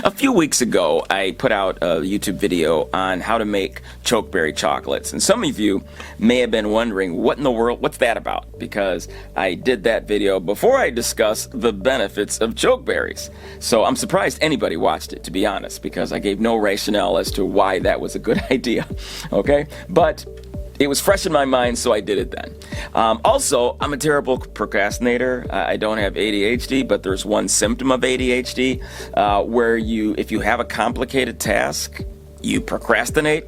A few weeks ago, I put out a YouTube video on how to make chokeberry chocolates, and some of you may have been wondering, what in the world, what's that about? Because I did that video before I discussed the benefits of chokeberries. So I'm surprised anybody watched it, to be honest, because I gave no rationale as to why that was a good idea, okay? But it was fresh in my mind, so I did it then. Also, I'm a terrible procrastinator. I don't have ADHD, but there's one symptom of ADHD where if you have a complicated task, you procrastinate.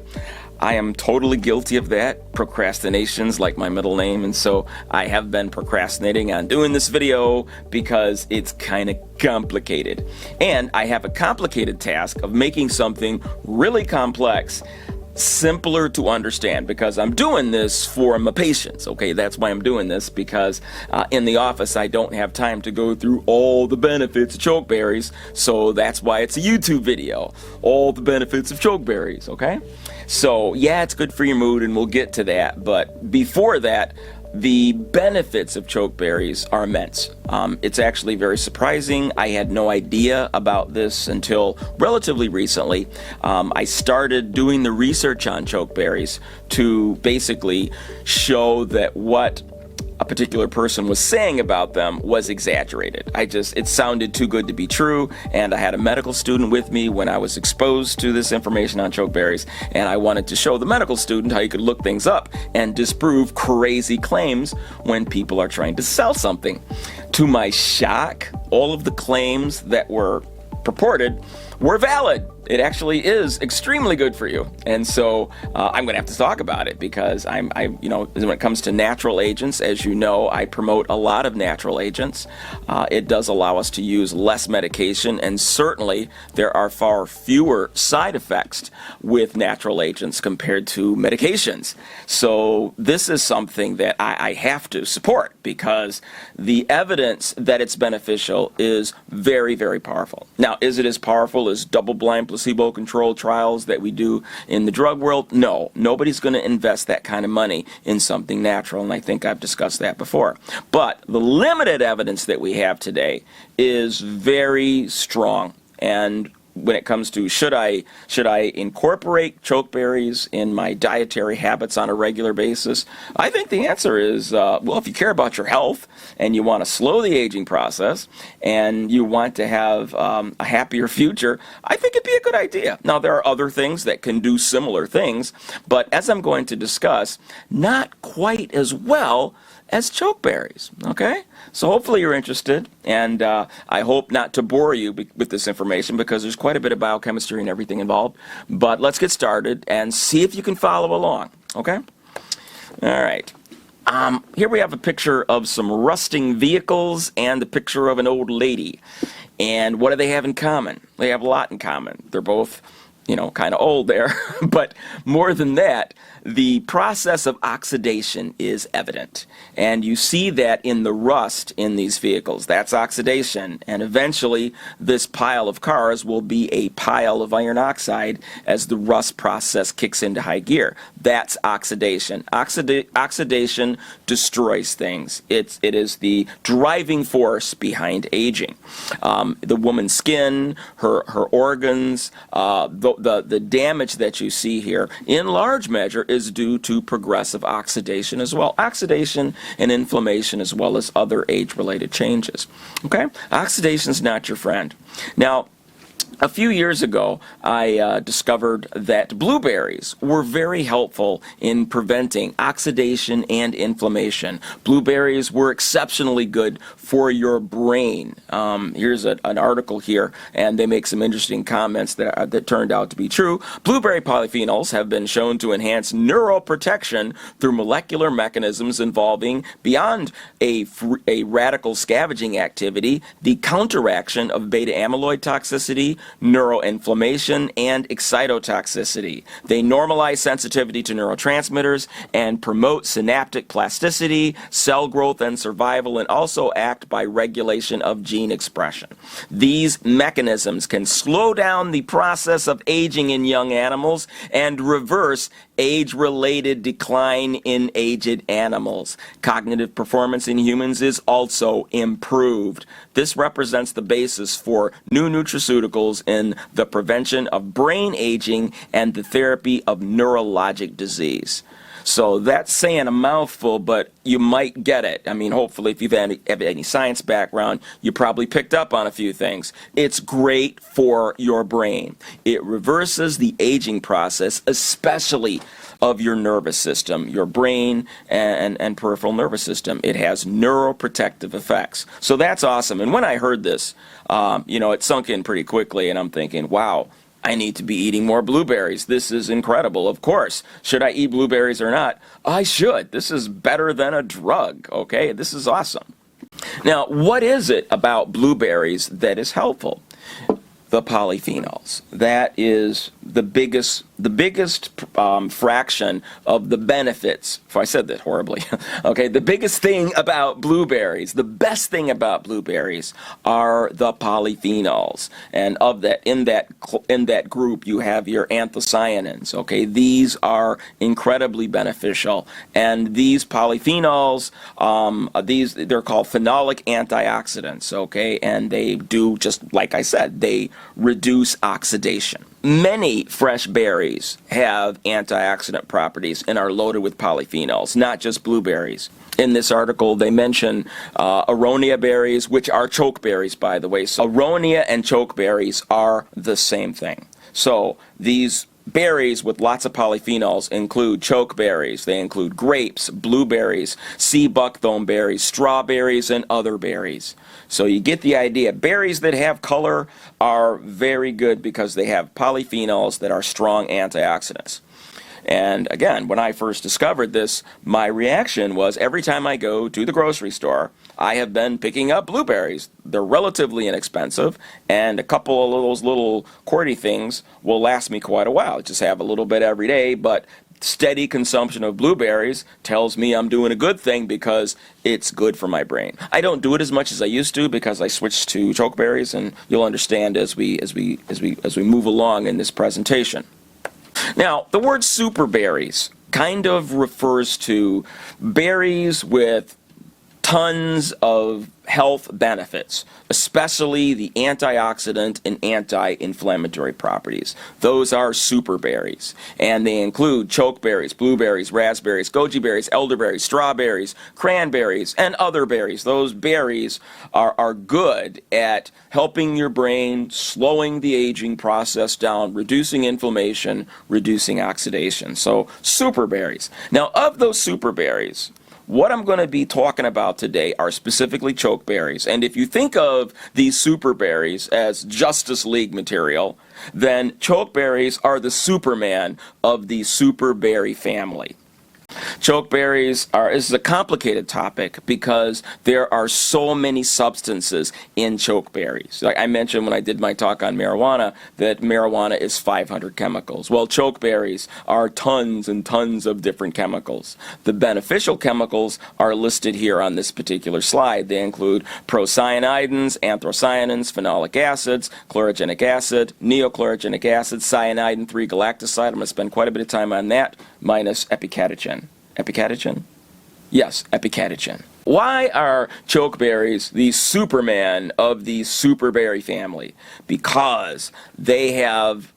I am totally guilty of that. Procrastination's like my middle name, and so I have been procrastinating on doing this video because it's kind of complicated. And I have a complicated task of making something really complex simpler to understand, because I'm doing this for my patients, okay? That's why I'm doing this, because in the office I don't have time to go through all the benefits of chokeberries, so that's why it's a YouTube video, all the benefits of chokeberries, okay? So yeah, it's good for your mood, and we'll get to that, but before that, the benefits of chokeberries are immense. It's actually very surprising. I had no idea about this until relatively recently. I started doing the research on chokeberries to basically show that what a particular person was saying about them was exaggerated. It sounded too good to be true, and I had a medical student with me when I was exposed to this information on chokeberries, and I wanted to show the medical student how you could look things up and disprove crazy claims when people are trying to sell something. To my shock, all of the claims that were purported were valid. It actually is extremely good for you, and so I'm going to have to talk about it, because when it comes to natural agents, as you know, I promote a lot of natural agents. It does allow us to use less medication, and certainly there are far fewer side effects with natural agents compared to medications. So this is something that I have to support, because the evidence that it's beneficial is very, very powerful. Now, is it as powerful as double-blind placebo-controlled trials that we do in the drug world? No. Nobody's going to invest that kind of money in something natural, and I think I've discussed that before. But the limited evidence that we have today is very strong, and when it comes to should I incorporate chokeberries in my dietary habits on a regular basis, I think the answer is, well, if you care about your health and you want to slow the aging process and you want to have a happier future, I think it'd be a good idea. Now, there are other things that can do similar things, but as I'm going to discuss, not quite as well as chokeberries, okay? So hopefully you're interested, and I hope not to bore you with this information, because there's quite a bit of biochemistry and everything involved. But let's get started and see if you can follow along, okay? All right. Here we have a picture of some rusting vehicles and a picture of an old lady. And what do they have in common? They have a lot in common. They're both, kind of old there, but more than that, the process of oxidation is evident, and you see that in the rust in these vehicles. That's oxidation, and eventually this pile of cars will be a pile of iron oxide as the rust process kicks into high gear. That's oxidation. Oxidation destroys things. It is the driving force behind aging. The woman's skin, her organs, the damage that you see here, in large measure, is due to progressive oxidation as well. Oxidation and inflammation, as well as other age-related changes. Okay? Oxidation's not your friend. Now, a few years ago, I discovered that blueberries were very helpful in preventing oxidation and inflammation. Blueberries were exceptionally good for your brain. Here's an article here, and they make some interesting comments that turned out to be true. Blueberry polyphenols have been shown to enhance neuroprotection through molecular mechanisms involving, beyond a radical scavenging activity, the counteraction of beta amyloid toxicity, neuroinflammation, and excitotoxicity. They normalize sensitivity to neurotransmitters and promote synaptic plasticity, cell growth, and survival, and also act by regulation of gene expression. These mechanisms can slow down the process of aging in young animals and reverse age-related decline in aged animals. Cognitive performance in humans is also improved. This represents the basis for new nutraceuticals in the prevention of brain aging and the therapy of neurologic disease. So that's saying a mouthful, but you might get it. I mean, hopefully, if you've have any science background, you probably picked up on a few things. It's great for your brain. It reverses the aging process, especially of your nervous system, your brain and peripheral nervous system. It has neuroprotective effects. So that's awesome. And when I heard this, it sunk in pretty quickly, and I'm thinking, wow, I need to be eating more blueberries. This is incredible. Of course. Should I eat blueberries or not? I should. This is better than a drug, okay? This is awesome. Now, what is it about blueberries that is helpful? The polyphenols. That is the biggest fraction of the benefits. If I said that horribly, okay. The biggest thing about blueberries, the best thing about blueberries, are the polyphenols, and of that, in that group, you have your anthocyanins. Okay, these are incredibly beneficial, and these polyphenols, they're called phenolic antioxidants. Okay, and they do, just like I said, they reduce oxidation. Many fresh berries have antioxidant properties and are loaded with polyphenols, not just blueberries. In this article, they mention Aronia berries, which are chokeberries, by the way. So Aronia and chokeberries are the same thing. So these berries with lots of polyphenols include chokeberries. They include grapes, blueberries, sea buckthorn berries, strawberries, and other berries. So you get the idea. Berries that have color are very good because they have polyphenols that are strong antioxidants. And again, when I first discovered this, my reaction was every time I go to the grocery store, I have been picking up blueberries. They're relatively inexpensive, and a couple of those little QWERTY things will last me quite a while. Just have a little bit every day, but steady consumption of blueberries tells me I'm doing a good thing because it's good for my brain. I don't do it as much as I used to because I switched to chokeberries, and you'll understand as we move along in this presentation. Now, the word superberries kind of refers to berries with tons of health benefits, especially the antioxidant and anti-inflammatory properties. Those are superberries, and they include chokeberries, blueberries, raspberries, goji berries, elderberries, strawberries, cranberries, and other berries. Those berries are good at helping your brain, slowing the aging process down, reducing inflammation, reducing oxidation. So superberries. Now, of those superberries, what I'm going to be talking about today are specifically chokeberries. And if you think of these superberries as Justice League material, then chokeberries are the Superman of the superberry family. Chokeberries this is a complicated topic because there are so many substances in chokeberries. Like I mentioned when I did my talk on marijuana, that marijuana is 500 chemicals. Well, chokeberries are tons and tons of different chemicals. The beneficial chemicals are listed here on this particular slide. They include procyanidins, anthocyanins, phenolic acids, chlorogenic acid, neochlorogenic acid, cyanidin 3-galactoside. I'm going to spend quite a bit of time on that, minus epicatechin. Epicatechin? Yes, epicatechin. Why are chokeberries the Superman of the superberry family? Because they have,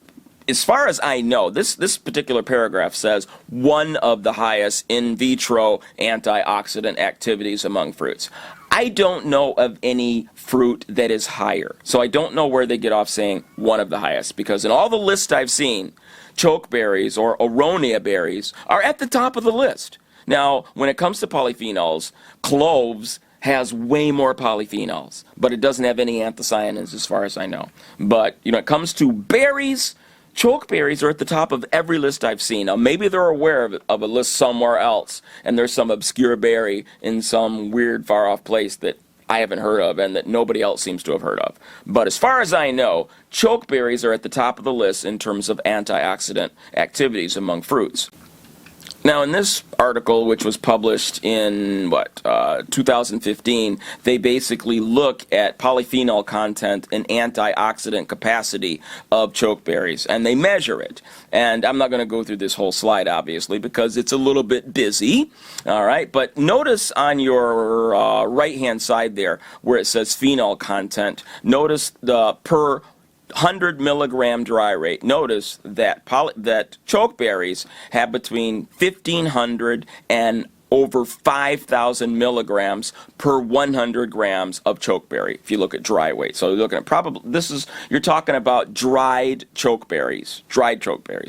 as far as I know, this particular paragraph says one of the highest in vitro antioxidant activities among fruits. I don't know of any fruit that is higher. So I don't know where they get off saying one of the highest, because in all the lists I've seen, chokeberries or Aronia berries are at the top of the list. Now, when it comes to polyphenols, cloves has way more polyphenols, but it doesn't have any anthocyanins as far as I know. But when it comes to berries, chokeberries are at the top of every list I've seen. Now, maybe they're aware of a list somewhere else, and there's some obscure berry in some weird, far-off place that I haven't heard of and that nobody else seems to have heard of. But as far as I know, chokeberries are at the top of the list in terms of antioxidant activities among fruits. Now, in this article, which was published in, 2015, they basically look at polyphenol content and antioxidant capacity of chokeberries, and they measure it. And I'm not going to go through this whole slide, obviously, because it's a little bit busy, all right? But notice on your right-hand side there, where it says phenol content, notice the per 100 milligram dry rate. Notice that that chokeberries have between 1,500 and over 5,000 milligrams per 100 grams of chokeberry, if you look at dry weight. So you're looking at you're talking about dried chokeberries.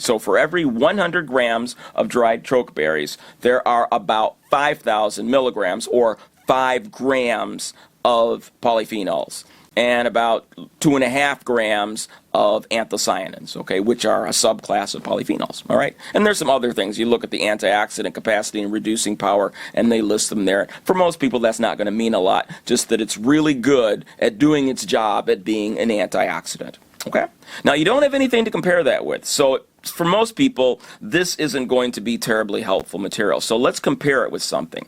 So for every 100 grams of dried chokeberries, there are about 5,000 milligrams, or 5 grams of polyphenols, and about 2.5 grams of anthocyanins, okay, which are a subclass of polyphenols, all right? And there's some other things. You look at the antioxidant capacity and reducing power, and they list them there. For most people, that's not going to mean a lot, just that it's really good at doing its job at being an antioxidant, okay? Now, you don't have anything to compare that with, so for most people, this isn't going to be terribly helpful material. So let's compare it with something.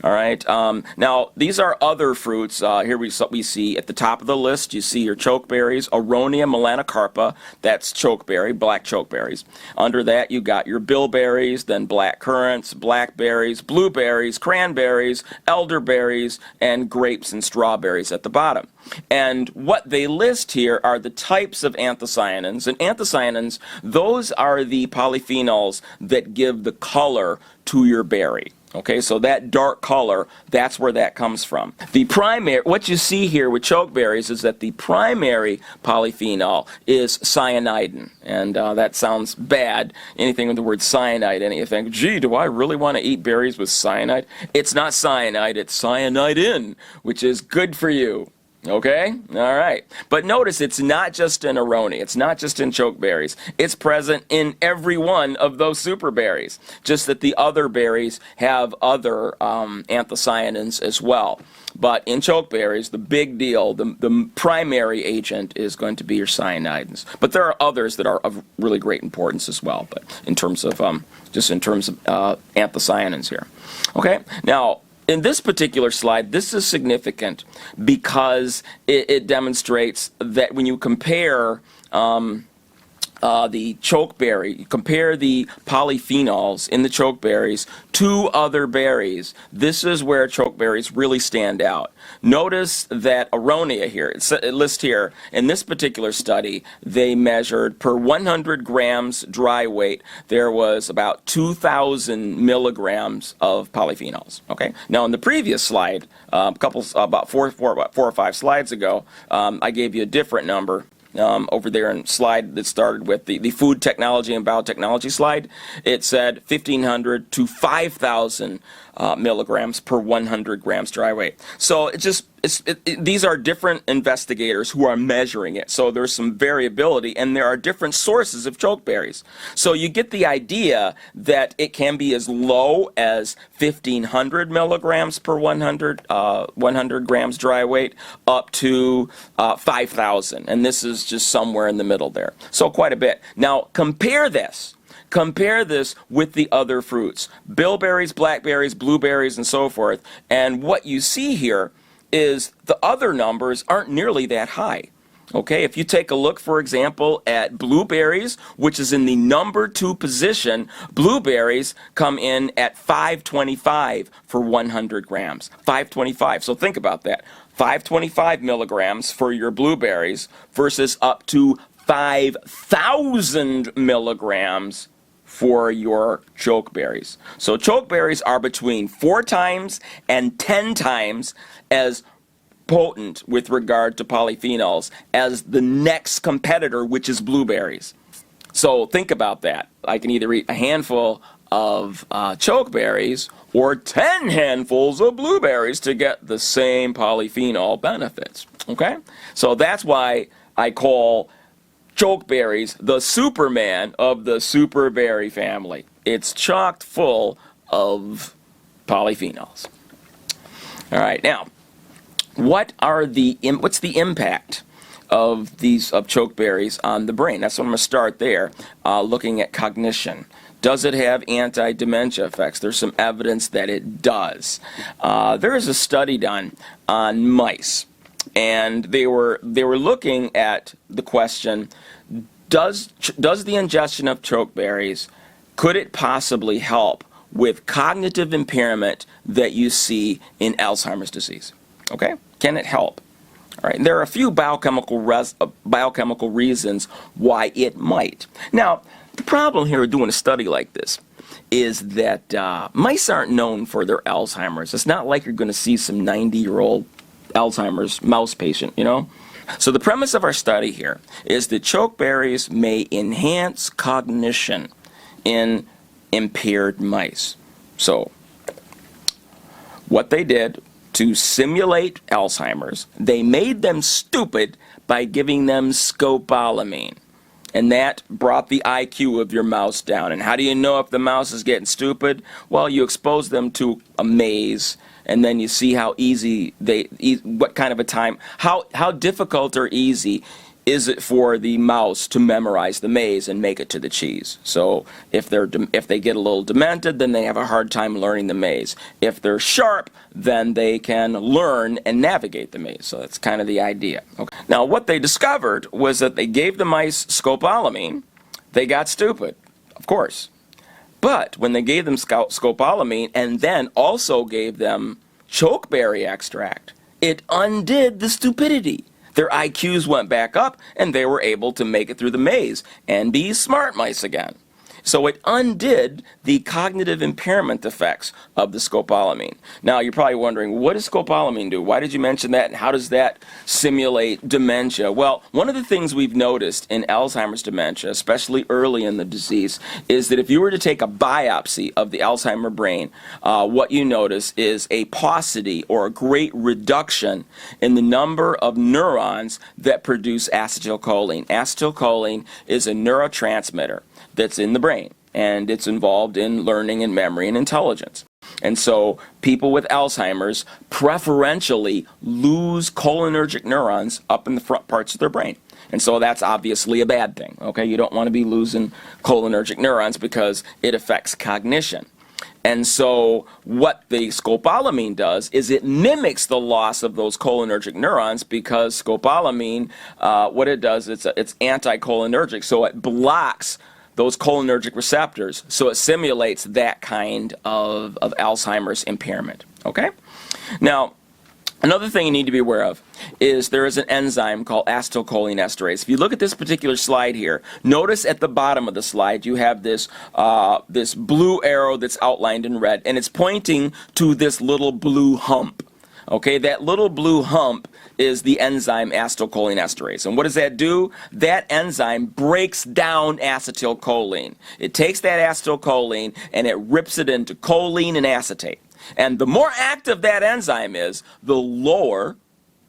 All right. Now, these are other fruits. Here we see at the top of the list, you see your chokeberries, Aronia melanocarpa, that's chokeberry, black chokeberries. Under that, you got your bilberries, then black currants, blackberries, blueberries, cranberries, elderberries, and grapes and strawberries at the bottom. And what they list here are the types of anthocyanins. And anthocyanins, those are the polyphenols that give the color to your berry. Okay, so that dark color, that's where that comes from. What you see here with chokeberries is that the primary polyphenol is cyanidin. And that sounds bad, anything with the word cyanide, and you think, gee, do I really want to eat berries with cyanide? It's not cyanide, it's cyanidin, which is good for you. Okay? All right. But notice it's not just in Aronia. It's not just in chokeberries. It's present in every one of those superberries. Just that the other berries have other anthocyanins as well. But in chokeberries, the big deal, the primary agent is going to be your cyanidins. But there are others that are of really great importance as well. But in terms of anthocyanins here. Okay? Now, in this particular slide, this is significant because it demonstrates that when you compare the chokeberry, you compare the polyphenols in the chokeberries to other berries, this is where chokeberries really stand out. Notice that Aronia here, it lists here, in this particular study, they measured per 100 grams dry weight, there was about 2,000 milligrams of polyphenols. Okay. Now, in the previous slide, about four or five slides ago, I gave you a different number. Over there in slide that started with the food technology and biotechnology slide, it said 1,500 to 5,000 milligrams per 100 grams dry weight. So these are different investigators who are measuring it. So there's some variability, and there are different sources of chokeberries. So you get the idea that it can be as low as 1,500 milligrams per 100 grams dry weight, up to 5,000. And this is just somewhere in the middle there. So quite a bit. Now compare this. Compare this with the other fruits, bilberries, blackberries, blueberries, and so forth. And what you see here is the other numbers aren't nearly that high. Okay, if you take a look, for example, at blueberries, which is in the number 2 position, blueberries come in at 525 for 100 grams. 525. So think about that. 525 milligrams for your blueberries versus up to 5,000 milligrams for your chokeberries. So chokeberries are between 4 times and 10 times as potent with regard to polyphenols as the next competitor, which is blueberries. So think about that. I can either eat a handful of chokeberries or 10 handfuls of blueberries to get the same polyphenol benefits. Okay? So that's why I call chokeberries the Superman of the superberry family. It's chocked full of polyphenols. All right, now, what's the impact of chokeberries on the brain? That's what I'm going to start there, looking at cognition. Does it have anti-dementia effects? There's some evidence that it does. There is a study done on mice, and they were looking at the question, does the ingestion of chokeberries, could it possibly help with cognitive impairment that you see in Alzheimer's disease? Okay, can it help? All right, there are a few biochemical reasons why it might. Now, the problem here with doing a study like this is that mice aren't known for their Alzheimer's. It's not like you're going to see some 90-year-old Alzheimer's mouse patient, you know? So the premise of our study here is that chokeberries may enhance cognition in impaired mice. So what they did to simulate Alzheimer's, they made them stupid by giving them scopolamine. And that brought the IQ of your mouse down. And how do you know if the mouse is getting stupid? Well, you expose them to a maze, and then you see how easy what kind of a time, how difficult or easy is it for the mouse to memorize the maze and make it to the cheese. So if they get a little demented, then they have a hard time learning the maze. If they're sharp, then they can learn and navigate the maze. So that's kind of the idea. Okay. Now what they discovered was that they gave the mice scopolamine, they got stupid, of course. But when they gave them scopolamine and then also gave them chokeberry extract, it undid the stupidity. Their IQs went back up, and they were able to make it through the maze and be smart mice again. So it undid the cognitive impairment effects of the scopolamine. Now, you're probably wondering, what does scopolamine do? Why did you mention that, and how does that simulate dementia? Well, one of the things we've noticed in Alzheimer's dementia, especially early in the disease, is that if you were to take a biopsy of the Alzheimer brain, what you notice is a paucity or a great reduction in the number of neurons that produce acetylcholine. Acetylcholine is a neurotransmitter that's in the brain, and it's involved in learning and memory and intelligence. And so people with Alzheimer's preferentially lose cholinergic neurons up in the front parts of their brain. And so that's obviously a bad thing. Okay, you don't want to be losing cholinergic neurons because it affects cognition. And so what the scopolamine does is it mimics the loss of those cholinergic neurons, because scopolamine, what it does, it's anticholinergic, so it blocks those cholinergic receptors, so it simulates that kind of Alzheimer's impairment. Okay? Now, another thing you need to be aware of is there is an enzyme called acetylcholinesterase. If you look at this particular slide here, notice at the bottom of the slide you have this, this blue arrow that's outlined in red, and it's pointing to this little blue hump. Okay, that little blue hump is the enzyme acetylcholinesterase. And what does that do? That enzyme breaks down acetylcholine. It takes that acetylcholine and it rips it into choline and acetate. And the more active that enzyme is, the lower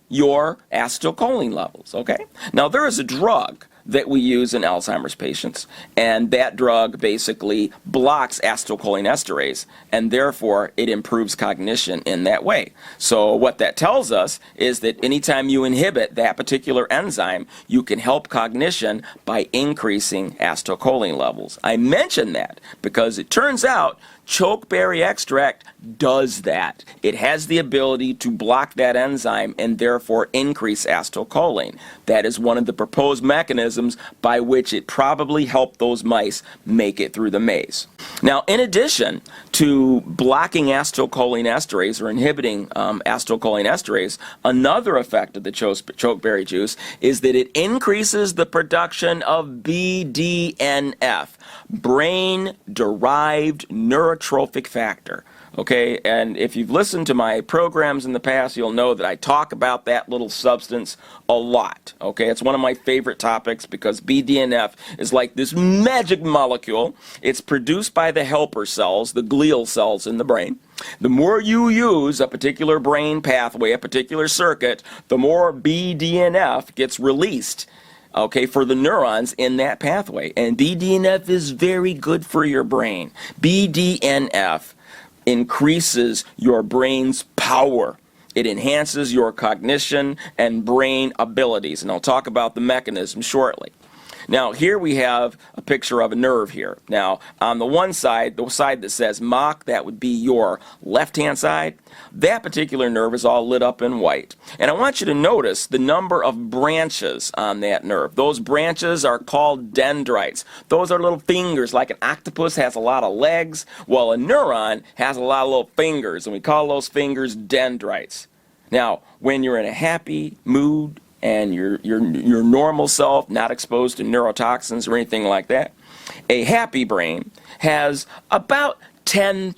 your acetylcholine levels. Okay? Now there is a drug that we use in Alzheimer's patients, and that drug basically blocks acetylcholinesterase, and therefore it improves cognition in that way. So what that tells us is that anytime you inhibit that particular enzyme, you can help cognition by increasing acetylcholine levels. I mention that because it turns out chokeberry extract does that. It has the ability to block that enzyme and therefore increase acetylcholine. That is one of the proposed mechanisms by which it probably helped those mice make it through the maze. Now, in addition to blocking acetylcholinesterase or inhibiting acetylcholinesterase, another effect of the chokeberry juice is that it increases the production of Bdnf, brain-derived neurotrophic factor. Okay, and if you've listened to my programs in the past, you'll know that I talk about that little substance a lot. Okay, it's one of my favorite topics because Bdnf is like this magic molecule. It's produced by the helper cells, the glial cells in the brain. The more you use a particular brain pathway, a particular circuit, the more Bdnf gets released, okay, for the neurons in that pathway. And Bdnf is very good for your brain. Bdnf increases your brain's power. It enhances your cognition and brain abilities. And I'll talk about the mechanism shortly. Now, here we have a picture of a nerve here. Now, on the one side, the side that says MOC, that would be your left-hand side. That particular nerve is all lit up in white. And I want you to notice the number of branches on that nerve. Those branches are called dendrites. Those are little fingers, like an octopus has a lot of legs. Well, a neuron has a lot of little fingers, and we call those fingers dendrites. Now, when you're in a happy mood, and your normal self, not exposed to neurotoxins or anything like that, a happy brain has about 10,000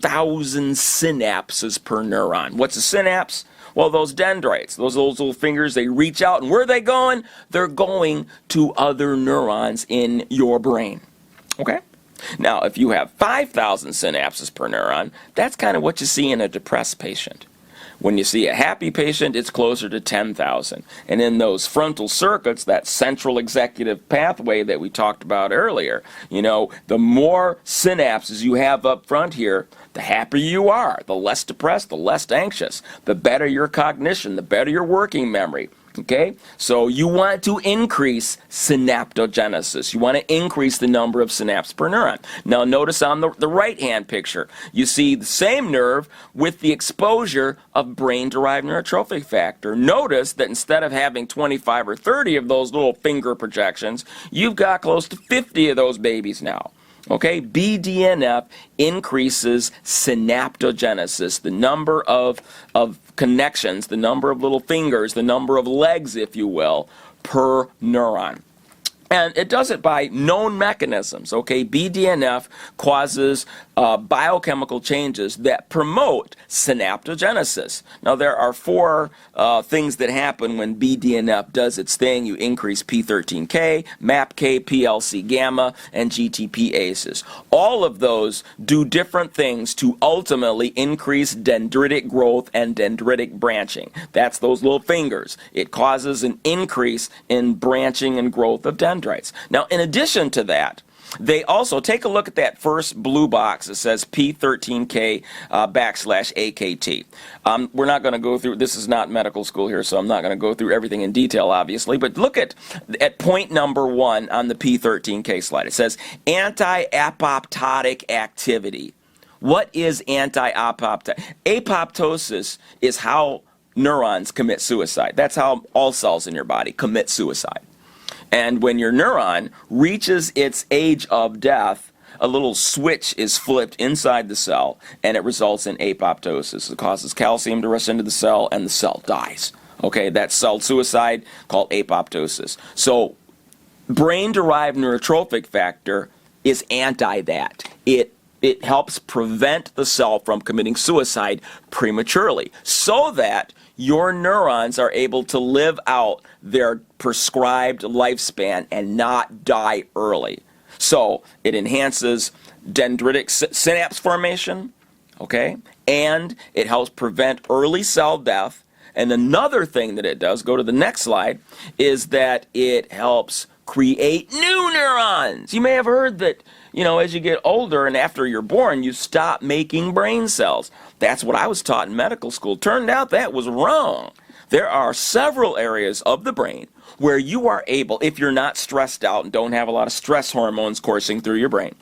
synapses per neuron. What's a synapse? Well, those dendrites, those little fingers, they reach out, and where are they going? They're going to other neurons in your brain. Okay? Now, if you have 5,000 synapses per neuron, that's kind of what you see in a depressed patient. When you see a happy patient, it's closer to 10,000. And in those frontal circuits, that central executive pathway that we talked about earlier, the more synapses you have up front here, the happier you are, the less depressed, the less anxious, the better your cognition, the better your working memory. Okay, so you want to increase synaptogenesis. You want to increase the number of synapses per neuron. Now notice on the right-hand picture, you see the same nerve with the exposure of brain-derived neurotrophic factor. Notice that instead of having 25 or 30 of those little finger projections, you've got close to 50 of those babies now. Okay, Bdnf increases synaptogenesis, the number of connections, the number of little fingers, the number of legs, if you will, per neuron. And it does it by known mechanisms, okay? Bdnf causes biochemical changes that promote synaptogenesis. Now, there are four things that happen when Bdnf does its thing. You increase P13K, MAPK, PLC gamma, and GTPases. All of those do different things to ultimately increase dendritic growth and dendritic branching. That's those little fingers. It causes an increase in branching and growth of dendrites. Now, in addition to that, they also take a look at that first blue box that says P13K /AKT. We're not going to go through, this is not medical school here, so I'm not going to go through everything in detail, obviously, but look at point number 1 on the P13K slide. It says anti-apoptotic activity. What is anti-apoptotic? Apoptosis is how neurons commit suicide. That's how all cells in your body commit suicide. And when your neuron reaches its age of death, a little switch is flipped inside the cell, and it results in apoptosis. It causes calcium to rush into the cell, and the cell dies. Okay, that's cell suicide called apoptosis. So brain-derived neurotrophic factor is anti that. It helps prevent the cell from committing suicide prematurely so that your neurons are able to live out their prescribed lifespan and not die early. So it enhances dendritic synapse formation, okay, and it helps prevent early cell death. And another thing that it does, go to the next slide, is that it helps create new neurons. You may have heard that, as you get older and after you're born, you stop making brain cells. That's what I was taught in medical school. Turned out that was wrong. There are several areas of the brain where you are able, if you're not stressed out and don't have a lot of stress hormones coursing through your brain,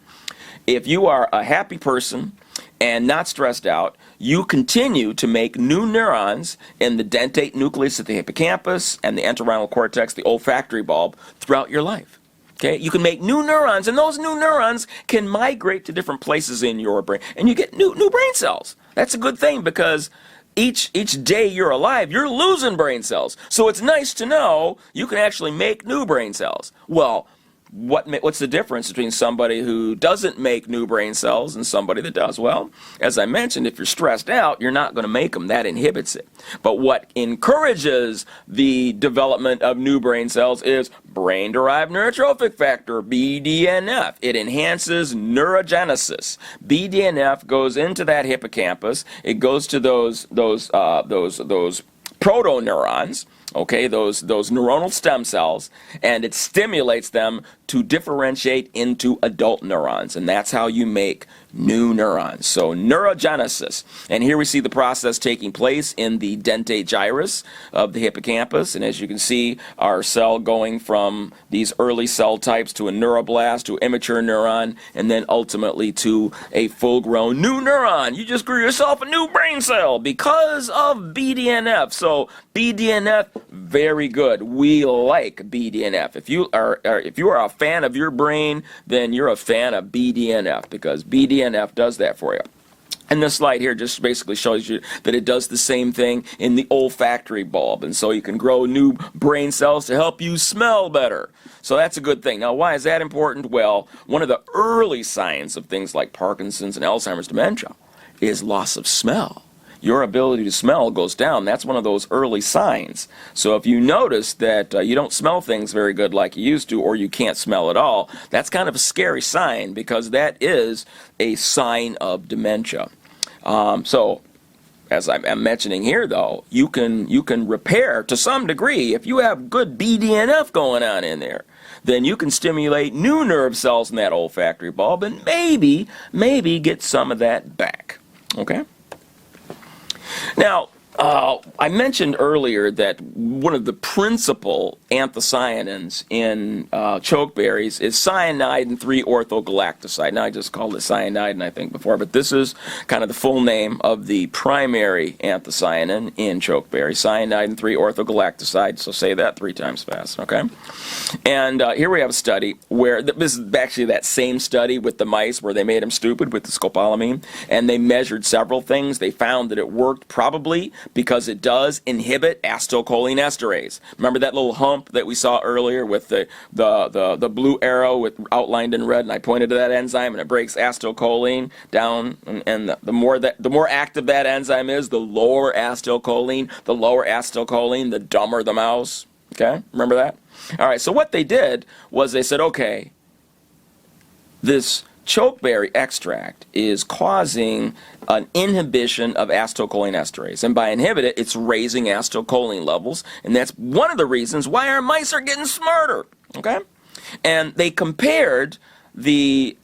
if you are a happy person and not stressed out, you continue to make new neurons in the dentate nucleus of the hippocampus and the entorhinal cortex, the olfactory bulb, throughout your life. Okay, you can make new neurons, and those new neurons can migrate to different places in your brain, and you get new brain cells. That's a good thing because each day you're alive, you're losing brain cells. So it's nice to know you can actually make new brain cells. Well, what's the difference between somebody who doesn't make new brain cells and somebody that does? Well, as I mentioned, if you're stressed out, you're not going to make them. That inhibits it. But what encourages the development of new brain cells is brain-derived neurotrophic factor, BDNF. It enhances neurogenesis. BDNF goes into that hippocampus. It goes to those protoneurons, okay, those neuronal stem cells, and it stimulates them to differentiate into adult neurons, and that's how you make new neurons. So neurogenesis. And here we see the process taking place in the dentate gyrus of the hippocampus. And as you can see, our cell going from these early cell types to a neuroblast to immature neuron, and then ultimately to a full-grown new neuron. You just grew yourself a new brain cell because of Bdnf. So Bdnf, very good. We like Bdnf. If you are a fan of your brain, then you're a fan of Bdnf, because Bdnf does that for you. And this slide here just basically shows you that it does the same thing in the olfactory bulb, and so you can grow new brain cells to help you smell better. So that's a good thing. Now, why is that important? Well, one of the early signs of things like Parkinson's and Alzheimer's dementia is loss of smell. Your ability to smell goes down. That's one of those early signs. So if you notice that you don't smell things very good like you used to, or you can't smell at all, that's kind of a scary sign, because that is a sign of dementia. So as I'm mentioning here, though, you can repair to some degree. If you have good Bdnf going on in there, then you can stimulate new nerve cells in that olfactory bulb and maybe get some of that back. Okay? Now, I mentioned earlier that one of the principal anthocyanins in chokeberries is cyanide and 3-orthogalactoside. Now, I just called it cyanide, I think, before, but this is kind of the full name of the primary anthocyanin in chokeberry, cyanide and 3-orthogalactoside, so say that 3 times fast, okay? And here we have a study where, this is actually that same study with the mice where they made them stupid with the scopolamine, and they measured several things. They found that it worked probably because it does inhibit acetylcholinesterase. Remember that little hump that we saw earlier with the blue arrow with outlined in red, and I pointed to that enzyme, and it breaks acetylcholine down, and the more active that enzyme is, the lower acetylcholine. The lower acetylcholine, the dumber the mouse. Okay, remember that? All right, so what they did was they said, okay, this chokeberry extract is causing an inhibition of acetylcholinesterase, and by inhibit it, it's raising acetylcholine levels, and that's one of the reasons why our mice are getting smarter. Okay, and they compared the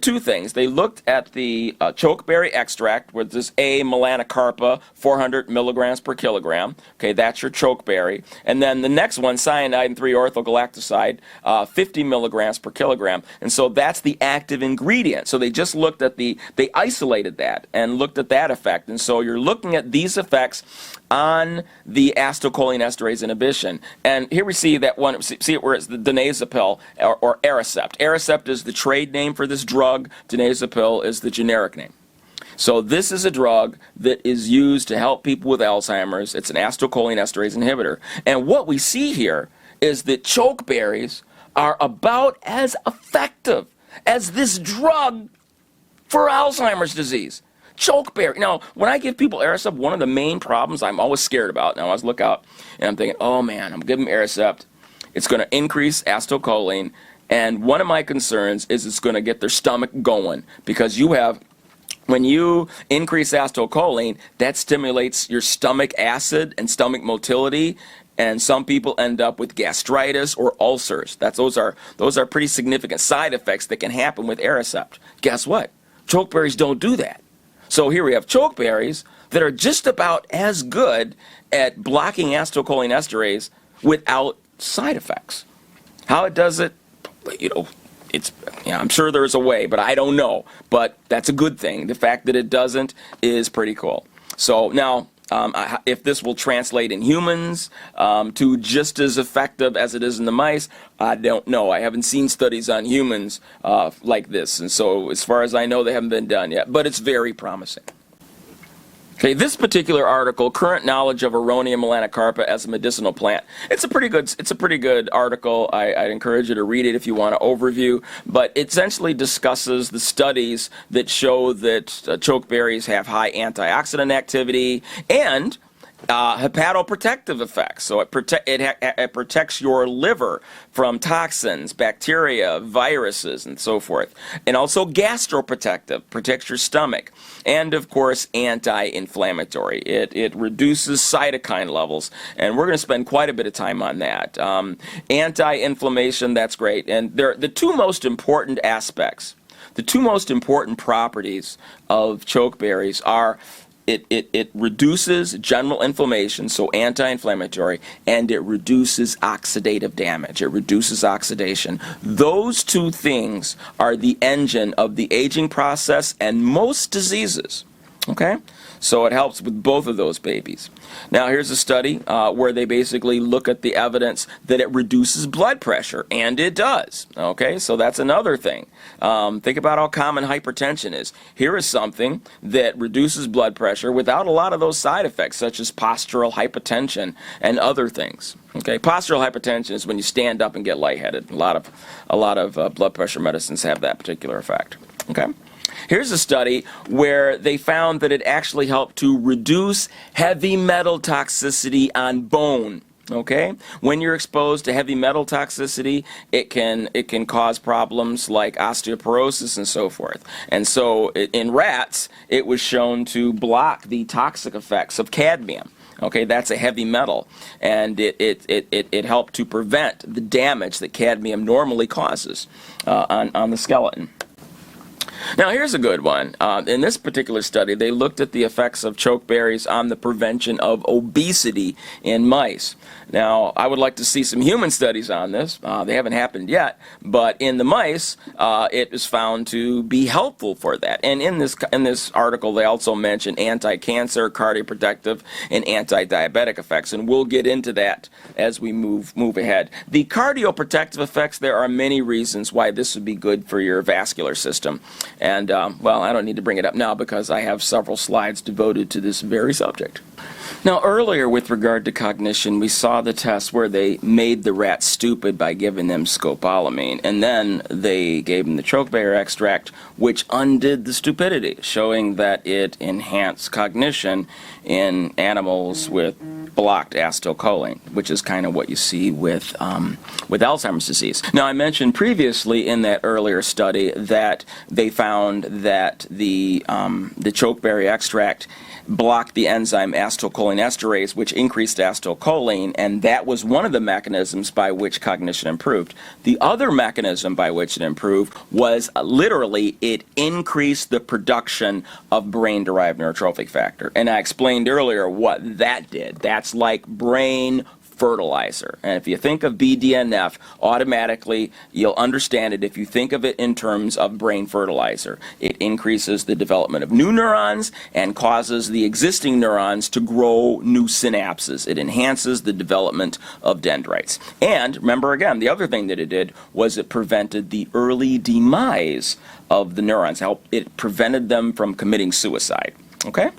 two things. They looked at the chokeberry extract with this A. melanocarpa, 400 milligrams per kilogram. Okay, that's your chokeberry. And then the next one, cyanide and 3-orthogalactoside, 50 milligrams per kilogram. And so that's the active ingredient. So they just looked at they isolated that and looked at that effect. And so you're looking at these effects on the acetylcholinesterase inhibition. And here we see that one, see it where it's the donazepam or Aricept. Aricept is the trade name for this drug. Donazepam is the generic name. So this is a drug that is used to help people with Alzheimer's. It's an acetylcholinesterase inhibitor. And what we see here is that chokeberries are about as effective as this drug for Alzheimer's disease. Chokeberry. Now, when I give people Aricept, one of the main problems I'm always scared about, and I always look out and I'm thinking, oh man, I'm giving Aricept. It's going to increase acetylcholine, and one of my concerns is it's going to get their stomach going, because when you increase acetylcholine, that stimulates your stomach acid and stomach motility, and some people end up with gastritis or ulcers. Those are pretty significant side effects that can happen with Aricept. Guess what? Chokeberries don't do that. So here we have chokeberries that are just about as good at blocking acetylcholinesterase without side effects. How it does it, I'm sure there's a way, but I don't know. But that's a good thing. The fact that it doesn't is pretty cool. So now, if this will translate in humans to just as effective as it is in the mice, I don't know. I haven't seen studies on humans like this, and so as far as I know, they haven't been done yet, but it's very promising. Okay, this particular article, Current Knowledge of Aronia melanocarpa as a Medicinal Plant. It's a pretty good article. I'd encourage you to read it if you want an overview, but it essentially discusses the studies that show that chokeberries have high antioxidant activity and hepatoprotective effects. So it protects your liver from toxins, bacteria, viruses, and so forth. And also gastroprotective, protects your stomach. And of course, anti-inflammatory. It reduces cytokine levels, and we're going to spend quite a bit of time on that. Anti-inflammation, that's great. And the two most important aspects the two most important properties of chokeberries are it reduces general inflammation, so anti-inflammatory, and it reduces oxidative damage. It reduces oxidation. Those two things are the engine of the aging process and most diseases. Okay? So it helps with both of those babies. Now here's a study where they basically look at the evidence that it reduces blood pressure, and it does. Okay, so that's another thing. Think about how common hypertension is. Here is something that reduces blood pressure without a lot of those side effects, such as postural hypertension and other things. Okay, postural hypertension is when you stand up and get lightheaded. A lot of blood pressure medicines have that particular effect. Okay. Here's a study where they found that it actually helped to reduce heavy metal toxicity on bone. Okay? When you're exposed to heavy metal toxicity, it can cause problems like osteoporosis and so forth. And so in rats, it was shown to block the toxic effects of cadmium. Okay, that's a heavy metal, and it helped to prevent the damage that cadmium normally causes on the skeleton. Now here's a good one. In this particular study, they looked at the effects of chokeberries on the prevention of obesity in mice. Now, I would like to see some human studies on this. They haven't happened yet, but in the mice, it is found to be helpful for that. And in this article, they also mention anti-cancer, cardioprotective, and anti-diabetic effects, and we'll get into that as we move ahead. The cardioprotective effects, there are many reasons why this would be good for your vascular system. And, well, I don't need to bring it up now because I have several slides devoted to this very subject. Now, earlier with regard to cognition, we saw the test where they made the rat stupid by giving them scopolamine, and then they gave them the chokeberry extract, which undid the stupidity, showing that it enhanced cognition in animals with blocked acetylcholine, which is kind of what you see with Alzheimer's disease. Now, I mentioned previously in that earlier study that they found that the chokeberry extract blocked the enzyme acetylcholinesterase, which increased acetylcholine, and that was one of the mechanisms by which cognition improved. The other mechanism by which it improved was literally it increased the production of brain-derived neurotrophic factor. And I explained earlier what that did. That's like brain fertilizer. And if you think of Bdnf, automatically you'll understand it if you think of it in terms of brain fertilizer. It increases the development of new neurons and causes the existing neurons to grow new synapses. It enhances the development of dendrites. And remember again, the other thing that it did was it prevented the early demise of the neurons. It prevented them from committing suicide. Okay?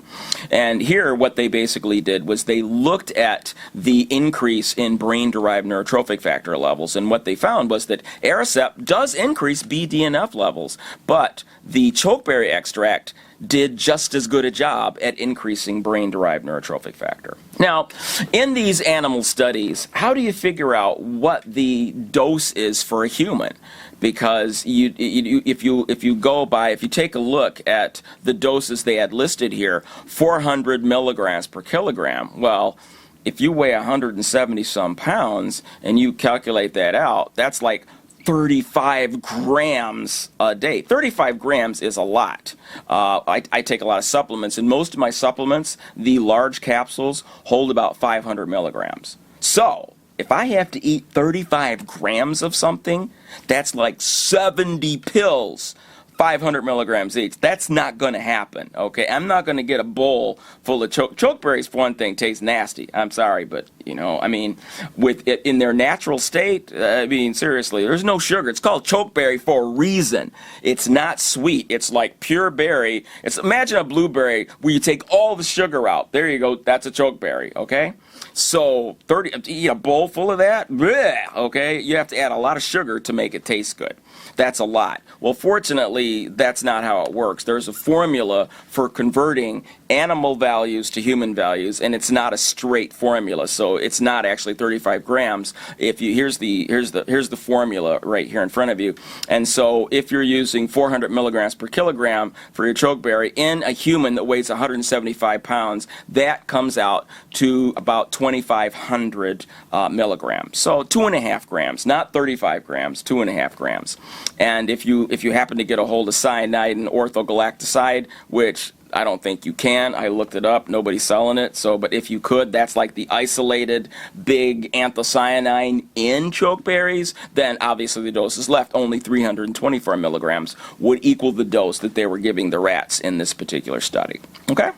And here what they basically did was they looked at the increase in brain-derived neurotrophic factor levels, and what they found was that Aricept does increase BDNF levels, but the chokeberry extract did just as good a job at increasing brain-derived neurotrophic factor. Now, in these animal studies, how do you figure out what the dose is for a human? Because if you take a look at the doses they had listed here, 400 milligrams per kilogram, well, if you weigh 170 some pounds and you calculate that out, that's like 35 grams a day. 35 grams is a lot. I take a lot of supplements, and most of my supplements, the large capsules, hold about 500 milligrams. So, if I have to eat 35 grams of something, that's like 70 pills, 500 milligrams each. That's not going to happen, okay? I'm not going to get a bowl full of chokeberries, for one thing, taste nasty. I'm sorry, but, you know, I mean, with it in their natural state, I mean, seriously, there's no sugar. It's called chokeberry for a reason. It's not sweet. It's like pure berry. Imagine a blueberry where you take all the sugar out. There you go. That's a chokeberry, okay? So, eat a bowl full of that, bleh, okay? You have to add a lot of sugar to make it taste good. That's a lot. Well, fortunately, that's not how it works. There's a formula for converting animal values to human values, and it's not a straight formula. So it's not actually 35 grams. If you here's the formula right here in front of you. And so if you're using 400 milligrams per kilogram for your chokeberry in a human that weighs 175 pounds, that comes out to about 2,500 milligrams. So 2.5 grams, not 35 grams, 2.5 grams. And if you happen to get a hold of cyanide and orthogalactoside, which I don't think you can. I looked it up. Nobody's selling it. So, but if you could, that's like the isolated big anthocyanine in chokeberries. Then obviously the dose is left. Only 324 milligrams would equal the dose that they were giving the rats in this particular study. Okay?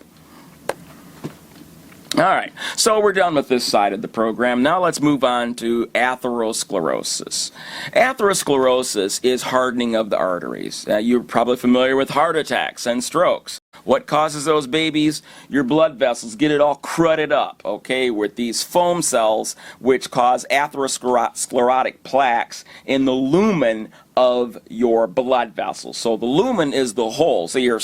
All right, so we're done with this side of the program. Now let's move on to atherosclerosis. Atherosclerosis is hardening of the arteries. You're probably familiar with heart attacks and strokes. What causes those babies? Your blood vessels get it all crudted up, okay, with these foam cells which cause atherosclerotic plaques in the lumen of your blood vessels. So the lumen is the hole. So your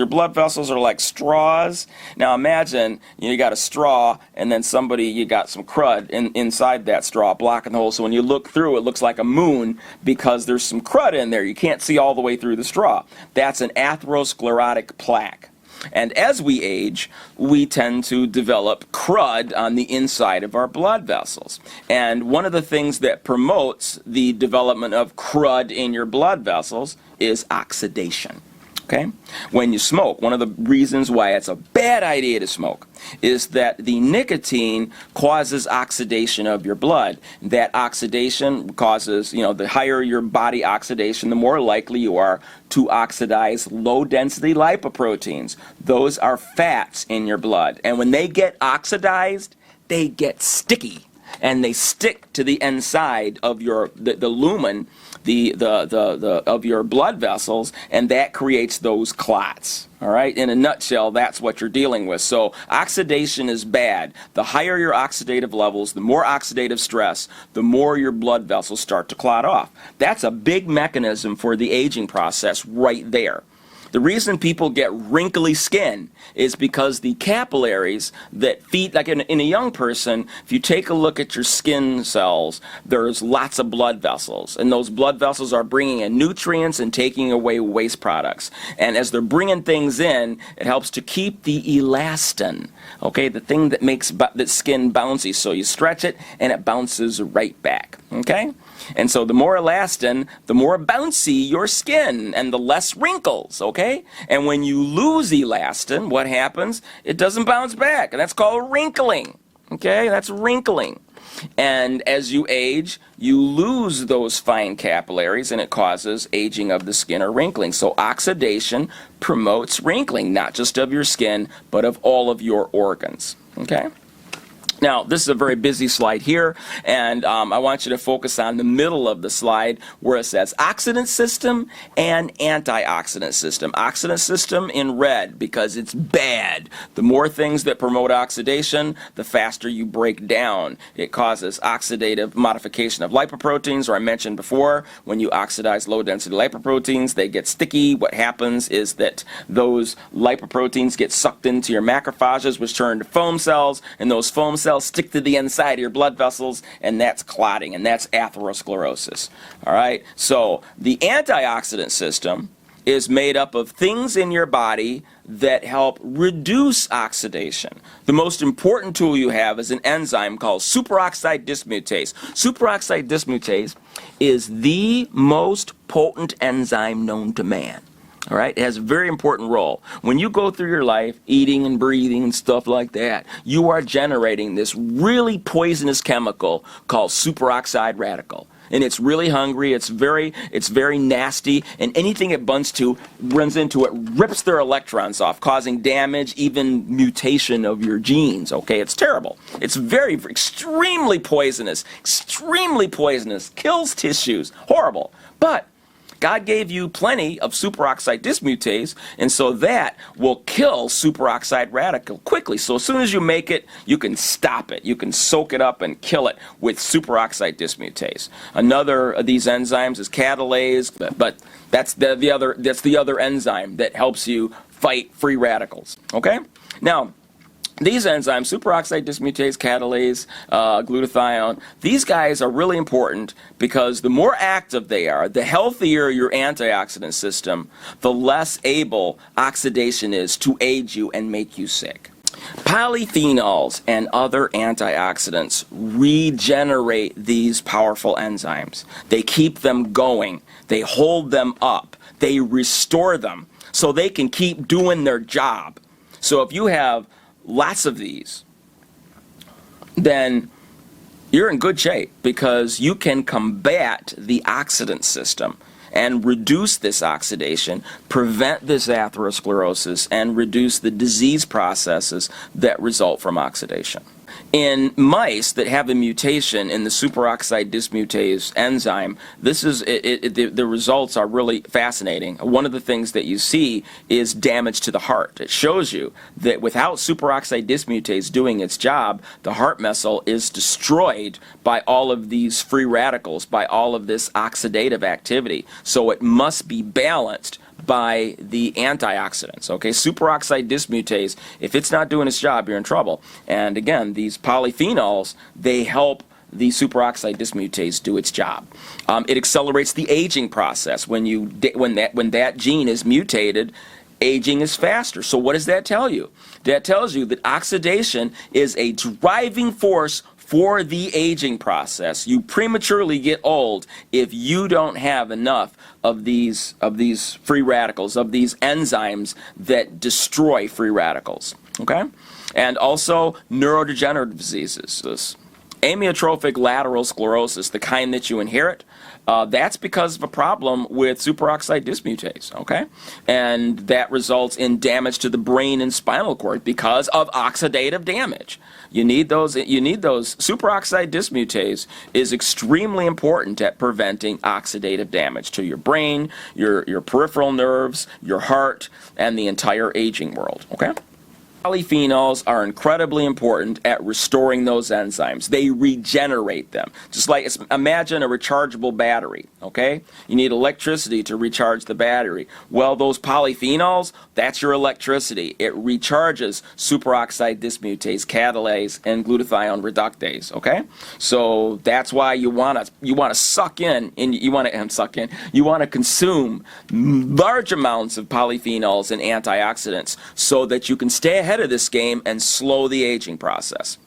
blood vessels are like straws. Now imagine you got a straw and then you got some crud inside that straw blocking the hole. So when you look through, it looks like a moon because there's some crud in there. You can't see all the way through the straw. That's an atherosclerotic plaque. And as we age, we tend to develop crud on the inside of our blood vessels. And one of the things that promotes the development of crud in your blood vessels is oxidation. Okay? When you smoke, one of the reasons why it's a bad idea to smoke is that the nicotine causes oxidation of your blood. That oxidation causes, the higher your body oxidation, the more likely you are to oxidize low-density lipoproteins. Those are fats in your blood. And when they get oxidized, they get sticky. And they stick to the inside of the lumen of your blood vessels, and that creates those clots. All right, in a nutshell, that's what you're dealing with. So oxidation is bad. The higher your oxidative levels, the more oxidative stress, the more your blood vessels start to clot off. That's a big mechanism for the aging process right there. The reason people get wrinkly skin is because the capillaries that feed, like in a young person, if you take a look at your skin cells, there's lots of blood vessels. And those blood vessels are bringing in nutrients and taking away waste products. And as they're bringing things in, it helps to keep the elastin, okay, the thing that makes the skin bouncy. So you stretch it and it bounces right back, okay? And so the more elastin, the more bouncy your skin and the less wrinkles, okay? And when you lose elastin, what happens? It doesn't bounce back, and that's called wrinkling, okay? That's wrinkling. And as you age, you lose those fine capillaries, and it causes aging of the skin or wrinkling. So oxidation promotes wrinkling, not just of your skin, but of all of your organs, okay? Now, this is a very busy slide here, and I want you to focus on the middle of the slide where it says oxidant system and antioxidant system. Oxidant system in red because it's bad. The more things that promote oxidation, the faster you break down. It causes oxidative modification of lipoproteins, or I mentioned before, when you oxidize low-density lipoproteins, they get sticky. What happens is that those lipoproteins get sucked into your macrophages, which turn into foam cells, and those foam cells stick to the inside of your blood vessels, and that's clotting, and that's atherosclerosis. All right? So the antioxidant system is made up of things in your body that help reduce oxidation. The most important tool you have is an enzyme called superoxide dismutase. Superoxide dismutase is the most potent enzyme known to man. All right, it has a very important role. When you go through your life, eating and breathing and stuff like that, you are generating this really poisonous chemical called superoxide radical. And it's really hungry, it's very nasty, and anything it runs into it, rips their electrons off, causing damage, even mutation of your genes, okay? It's terrible. It's extremely poisonous, kills tissues, horrible. But God gave you plenty of superoxide dismutase, and so that will kill superoxide radical quickly. So as soon as you make it, you can stop it. You can soak it up and kill it with superoxide dismutase. Another of these enzymes is catalase, but that's the other enzyme that helps you fight free radicals. Okay? Now, these enzymes, superoxide dismutase, catalase, glutathione, these guys are really important because the more active they are, the healthier your antioxidant system, the less able oxidation is to aid you and make you sick. Polyphenols and other antioxidants regenerate these powerful enzymes. They keep them going. They hold them up. They restore them so they can keep doing their job. So if you have lots of these, then you're in good shape because you can combat the oxidant system and reduce this oxidation, prevent this atherosclerosis, and reduce the disease processes that result from oxidation. In mice that have a mutation in the superoxide dismutase enzyme, the results are really fascinating. One of the things that you see is damage to the heart. It shows you that without superoxide dismutase doing its job, the heart muscle is destroyed by all of these free radicals, by all of this oxidative activity. So it must be balanced by the antioxidants. Okay, superoxide dismutase, if it's not doing its job, you're in trouble. And again, these polyphenols, they help the superoxide dismutase do its job. It accelerates the aging process. When that gene is mutated, aging is faster. So what does that tell you? That tells you that oxidation is a driving force for the aging process. You prematurely get old if you don't have enough of these free radicals, of these enzymes that destroy free radicals. Okay? And also neurodegenerative diseases. This amyotrophic lateral sclerosis, the kind that you inherit, that's because of a problem with superoxide dismutase, okay? And that results in damage to the brain and spinal cord because of oxidative damage. You need those. Superoxide dismutase is extremely important at preventing oxidative damage to your brain, your peripheral nerves, your heart, and the entire aging world, okay? Polyphenols are incredibly important at restoring those enzymes. They regenerate them. Just like, imagine a rechargeable battery, okay? You need electricity to recharge the battery. Well, those polyphenols, that's your electricity. It recharges superoxide dismutase, catalase, and glutathione reductase, okay? So that's why you want to consume large amounts of polyphenols and antioxidants so that you can stay ahead of this game and slow the aging process.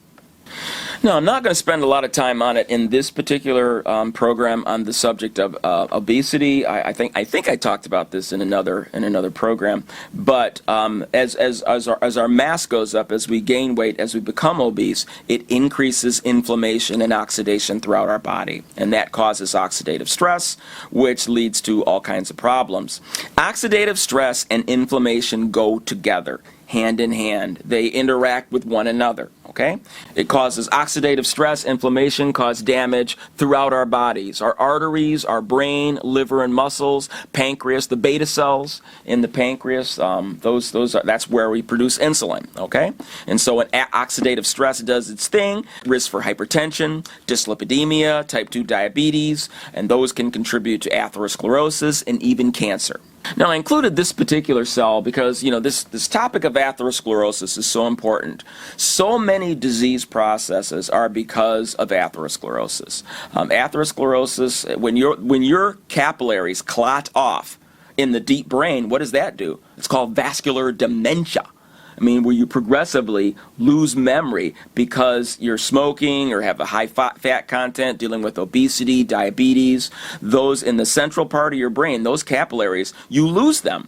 Now, I'm not going to spend a lot of time on it in this particular program on the subject of obesity. I think I talked about this in another program. But as our mass goes up, as we gain weight, as we become obese, it increases inflammation and oxidation throughout our body, and that causes oxidative stress, which leads to all kinds of problems. Oxidative stress and inflammation go together, hand in hand. They interact with one another, okay? It causes oxidative stress, inflammation, cause damage throughout our bodies. Our arteries, our brain, liver and muscles, pancreas, the beta cells in the pancreas, that's where we produce insulin, okay? And so when oxidative stress does its thing, risk for hypertension, dyslipidemia, type 2 diabetes, and those can contribute to atherosclerosis and even cancer. Now, I included this particular cell because, this topic of atherosclerosis is so important. So many disease processes are because of atherosclerosis. Atherosclerosis, when your capillaries clot off in the deep brain, what does that do? It's called vascular dementia. Where you progressively lose memory because you're smoking or have a high fat content, dealing with obesity, diabetes. Those in the central part of your brain, those capillaries, you lose them.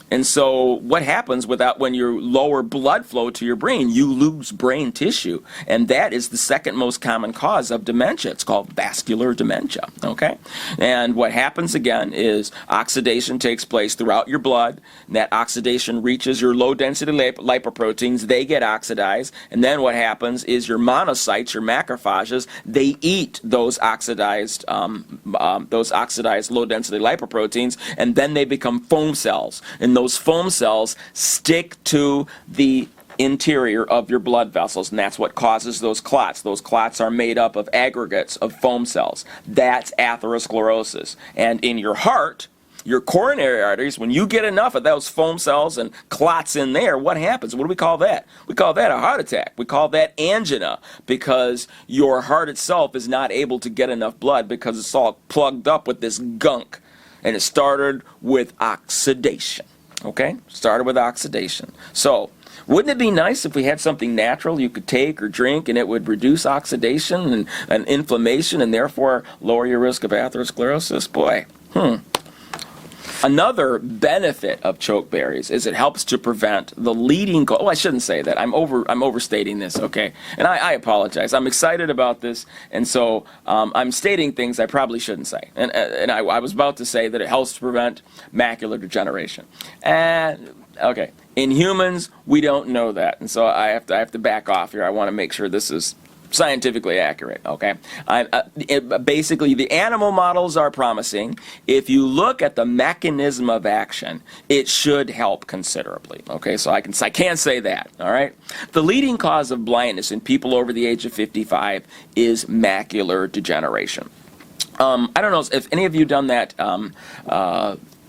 And so what happens when you lower blood flow to your brain? You lose brain tissue. And that is the second most common cause of dementia. It's called vascular dementia, okay? And what happens again is oxidation takes place throughout your blood. And that oxidation reaches your low-density lipoproteins. They get oxidized. And then what happens is your monocytes, your macrophages, they eat those oxidized low-density lipoproteins, and then they become foam cells. And those foam cells stick to the interior of your blood vessels, and that's what causes those clots. Those clots are made up of aggregates of foam cells. That's atherosclerosis. And in your heart, your coronary arteries, when you get enough of those foam cells and clots in there, what happens? What do we call that? We call that a heart attack. We call that angina, because your heart itself is not able to get enough blood because it's all plugged up with this gunk. And it started with oxidation. Okay? Started with oxidation. So, wouldn't it be nice if we had something natural you could take or drink and it would reduce oxidation and inflammation and therefore lower your risk of atherosclerosis? Boy, Another benefit of chokeberries is it helps to prevent the leading cause. Oh, I shouldn't say that. I'm overstating this, okay? And I apologize. I'm excited about this, and so I'm stating things I probably shouldn't say. And I was about to say that it helps to prevent macular degeneration. And okay, in humans, we don't know that, and so I have to back off here. I want to make sure this is scientifically accurate, okay? Basically, the animal models are promising. If you look at the mechanism of action, it should help considerably, okay? So I can say that, all right? The leading cause of blindness in people over the age of 55 is macular degeneration. I don't know if any of you done that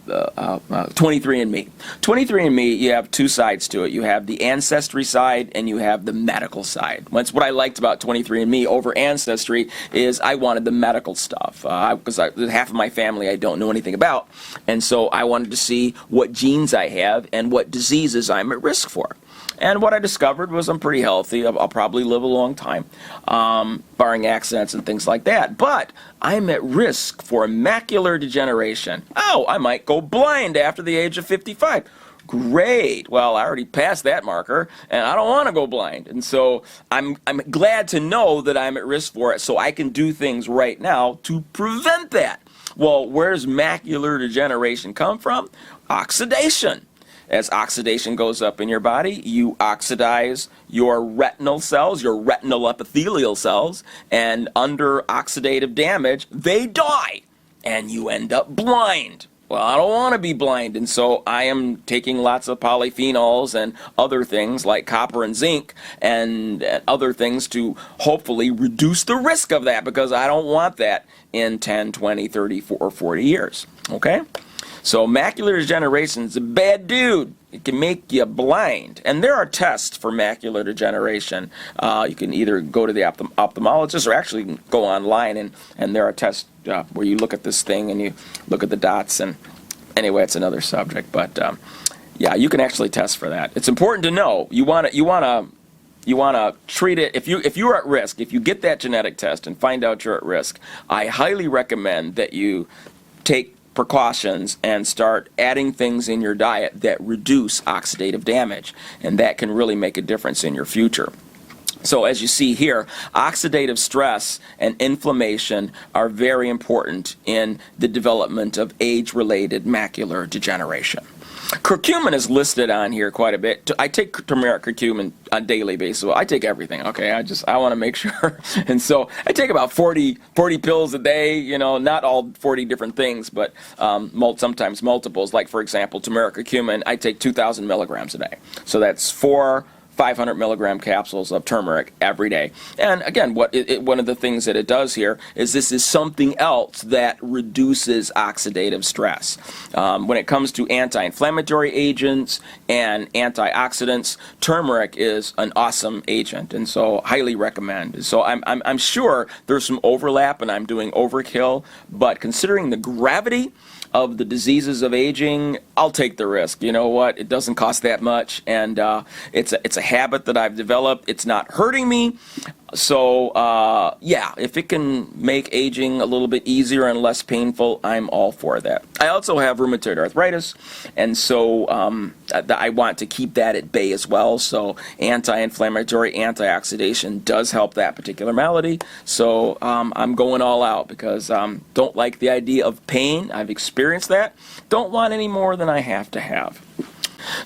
23andMe. 23andMe, you have two sides to it. You have the ancestry side and you have the medical side. That's what I liked about 23andMe over Ancestry is I wanted the medical stuff because half of my family I don't know anything about, and so I wanted to see what genes I have and what diseases I'm at risk for. And what I discovered was I'm pretty healthy. I'll probably live a long time, barring accidents and things like that. But I'm at risk for macular degeneration. Oh, I might go blind after the age of 55. Great. Well, I already passed that marker, and I don't want to go blind. And so I'm glad to know that I'm at risk for it, so I can do things right now to prevent that. Well, where's macular degeneration come from? Oxidation. As oxidation goes up in your body, you oxidize your retinal cells, your retinal epithelial cells, and under oxidative damage, they die, and you end up blind. Well, I don't want to be blind, and so I am taking lots of polyphenols and other things like copper and zinc and other things to hopefully reduce the risk of that, because I don't want that in 10, 20, 30, or 40 years, okay? So macular degeneration is a bad dude. It can make you blind. And there are tests for macular degeneration. You can either go to the ophthalmologist or actually you can go online, and there are tests where you look at this thing and you look at the dots. And anyway, it's another subject. But yeah, you can actually test for that. It's important to know. You want to treat it. If you're at risk, if you get that genetic test and find out you're at risk, I highly recommend that you take precautions and start adding things in your diet that reduce oxidative damage, and that can really make a difference in your future. So as you see here, oxidative stress and inflammation are very important in the development of age-related macular degeneration. Curcumin is listed on here quite a bit. I take turmeric curcumin on a daily basis. Well, I take everything, okay? I want to make sure. And so I take about 40 pills a day, you know, not all 40 different things, but sometimes multiples. Like, for example, turmeric curcumin, I take 2,000 milligrams a day. So that's 4 500 milligram capsules of turmeric every day. And again, one of the things that it does here is this is something else that reduces oxidative stress. When it comes to anti-inflammatory agents and antioxidants, turmeric is an awesome agent, and so highly recommend. So I'm sure there's some overlap and I'm doing overkill, but considering the gravity of the diseases of aging, I'll take the risk. You know what? It doesn't cost that much, and it's a habit that I've developed. It's not hurting me. So, yeah, if it can make aging a little bit easier and less painful, I'm all for that. I also have rheumatoid arthritis, and so I want to keep that at bay as well. So anti-inflammatory, antioxidation does help that particular malady. So I'm going all out because don't like the idea of pain. I've experienced that. Don't want any more than I have to have.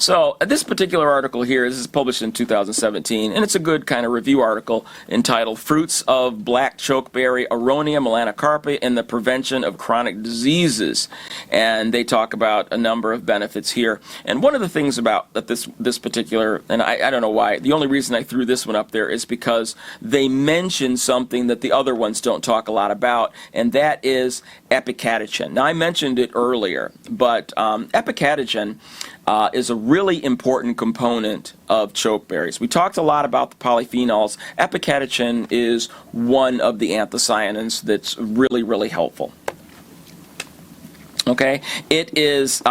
So this particular article here, this is published in 2017, and it's a good kind of review article entitled Fruits of Black Chokeberry, Aronia melanocarpa, and the Prevention of Chronic Diseases. And they talk about a number of benefits here. And one of the things about that this particular, and I don't know why, the only reason I threw this one up there is because they mention something that the other ones don't talk a lot about, and that is Epicatechin. Now, I mentioned it earlier, but Epicatechin is a really important component of chokeberries. We talked a lot about the polyphenols. Epicatechin is one of the anthocyanins that's really, really helpful. Okay, it is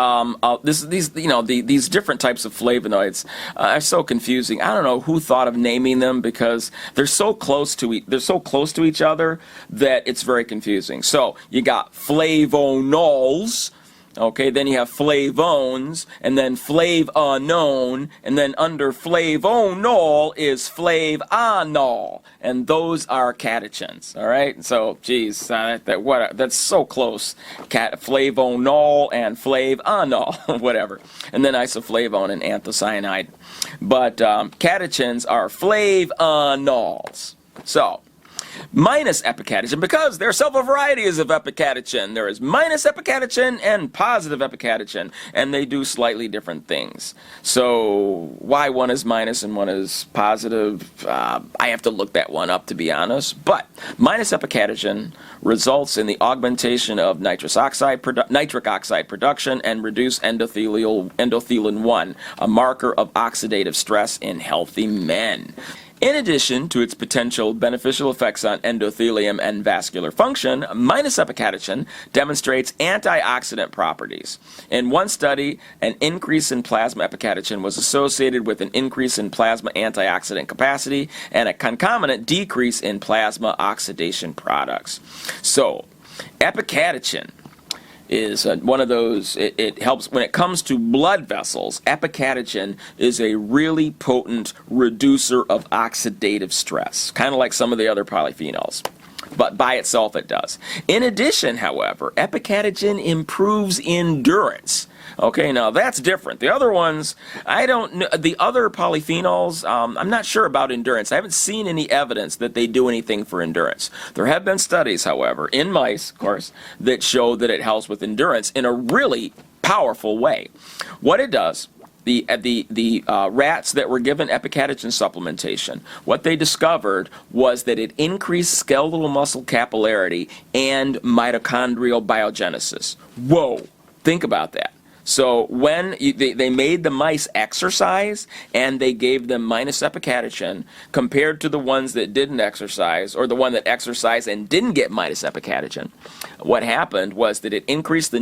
these different types of flavonoids are so confusing. I don't know who thought of naming them because they're so close to each other that it's very confusing. So you got flavonols. Okay, then you have flavones, and then flavonone, and then under flavonol is flavanol, and those are catechins. All right, so geez, that's so close. Flavonol and flavanol, whatever, and then isoflavone and anthocyanide. But catechins are flavonols. So. Minus epicatechin, because there are several varieties of epicatechin. There is minus epicatechin and positive epicatechin, and they do slightly different things. So why one is minus and one is positive, I have to look that one up, to be honest. But minus epicatechin results in the augmentation of nitric oxide production and reduced endothelin-1, a marker of oxidative stress in healthy men. In addition to its potential beneficial effects on endothelium and vascular function, minus epicatechin demonstrates antioxidant properties. In one study, an increase in plasma epicatechin was associated with an increase in plasma antioxidant capacity and a concomitant decrease in plasma oxidation products. So, epicatechin is one of those, it helps when it comes to blood vessels. Epicatechin is a really potent reducer of oxidative stress, kind of like some of the other polyphenols. But by itself it does. In addition, however, epicatechin improves endurance. Okay, now that's different. The other ones, I don't know. The other polyphenols, I'm not sure about endurance. I haven't seen any evidence that they do anything for endurance. There have been studies, however, in mice, of course, that show that it helps with endurance in a really powerful way. What it does, the rats that were given epicatechin supplementation, what they discovered was that it increased skeletal muscle capillarity and mitochondrial biogenesis. Whoa, think about that. So when they made the mice exercise and they gave them minus epicatechin compared to the ones that didn't exercise, or the one that exercised and didn't get minus epicatechin, what happened was that it increased the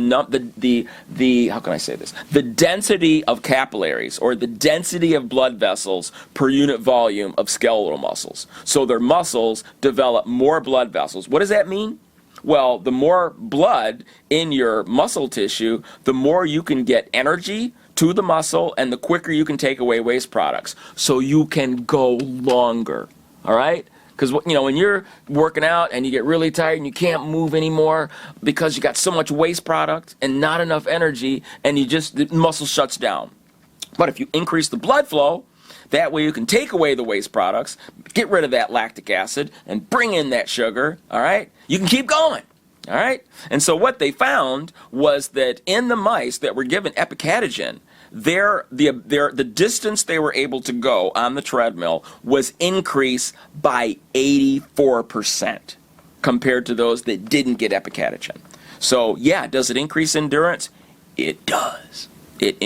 how can I say this? The density of capillaries, or the density of blood vessels per unit volume of skeletal muscles. So their muscles develop more blood vessels. What does that mean? Well, the more blood in your muscle tissue, the more you can get energy to the muscle and the quicker you can take away waste products. So you can go longer, all right? Because, you know, when you're working out and you get really tired and you can't move anymore because you got so much waste product and not enough energy, and the muscle shuts down. But if you increase the blood flow, that way you can take away the waste products, get rid of that lactic acid, and bring in that sugar, all right? You can keep going, all right? And so what they found was that in the mice that were given epicatechin, the distance they were able to go on the treadmill was increased by 84% compared to those that didn't get epicatechin. So yeah, does it increase endurance? It does. It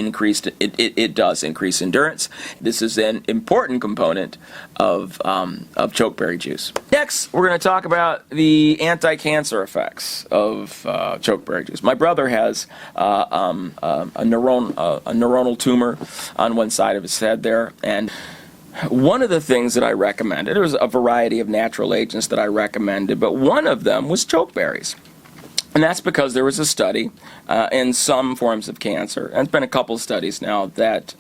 does increase endurance. This is an important component of chokeberry juice. Next, we're going to talk about the anti-cancer effects of chokeberry juice. My brother has a neuronal tumor on one side of his head there, and one of the things that I recommended, there was a variety of natural agents that I recommended, but one of them was chokeberries. And that's because there was a study in some forms of cancer, and it's been a couple studies now, that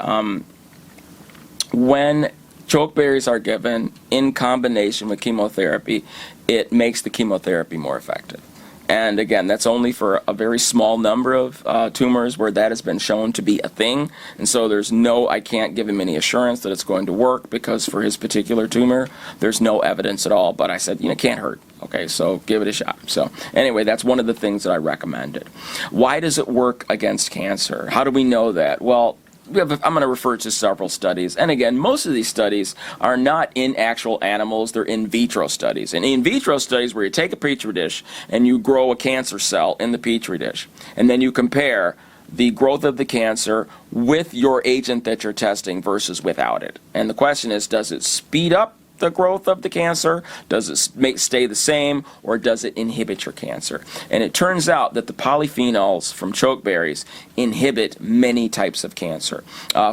when chokeberries are given in combination with chemotherapy, it makes the chemotherapy more effective. And again, that's only for a very small number of tumors where that has been shown to be a thing. And so I can't give him any assurance that it's going to work, because for his particular tumor, there's no evidence at all. But I said, it can't hurt. Okay, so give it a shot. So anyway, that's one of the things that I recommended. Why does it work against cancer? How do we know that? Well, I'm going to refer to several studies. And again, most of these studies are not in actual animals. They're in vitro studies. And in vitro studies where you take a petri dish and you grow a cancer cell in the petri dish, and then you compare the growth of the cancer with your agent that you're testing versus without it. And the question is, does it speed up the growth of the cancer? Does it stay the same, or does it inhibit your cancer? And it turns out that the polyphenols from chokeberries inhibit many types of cancer.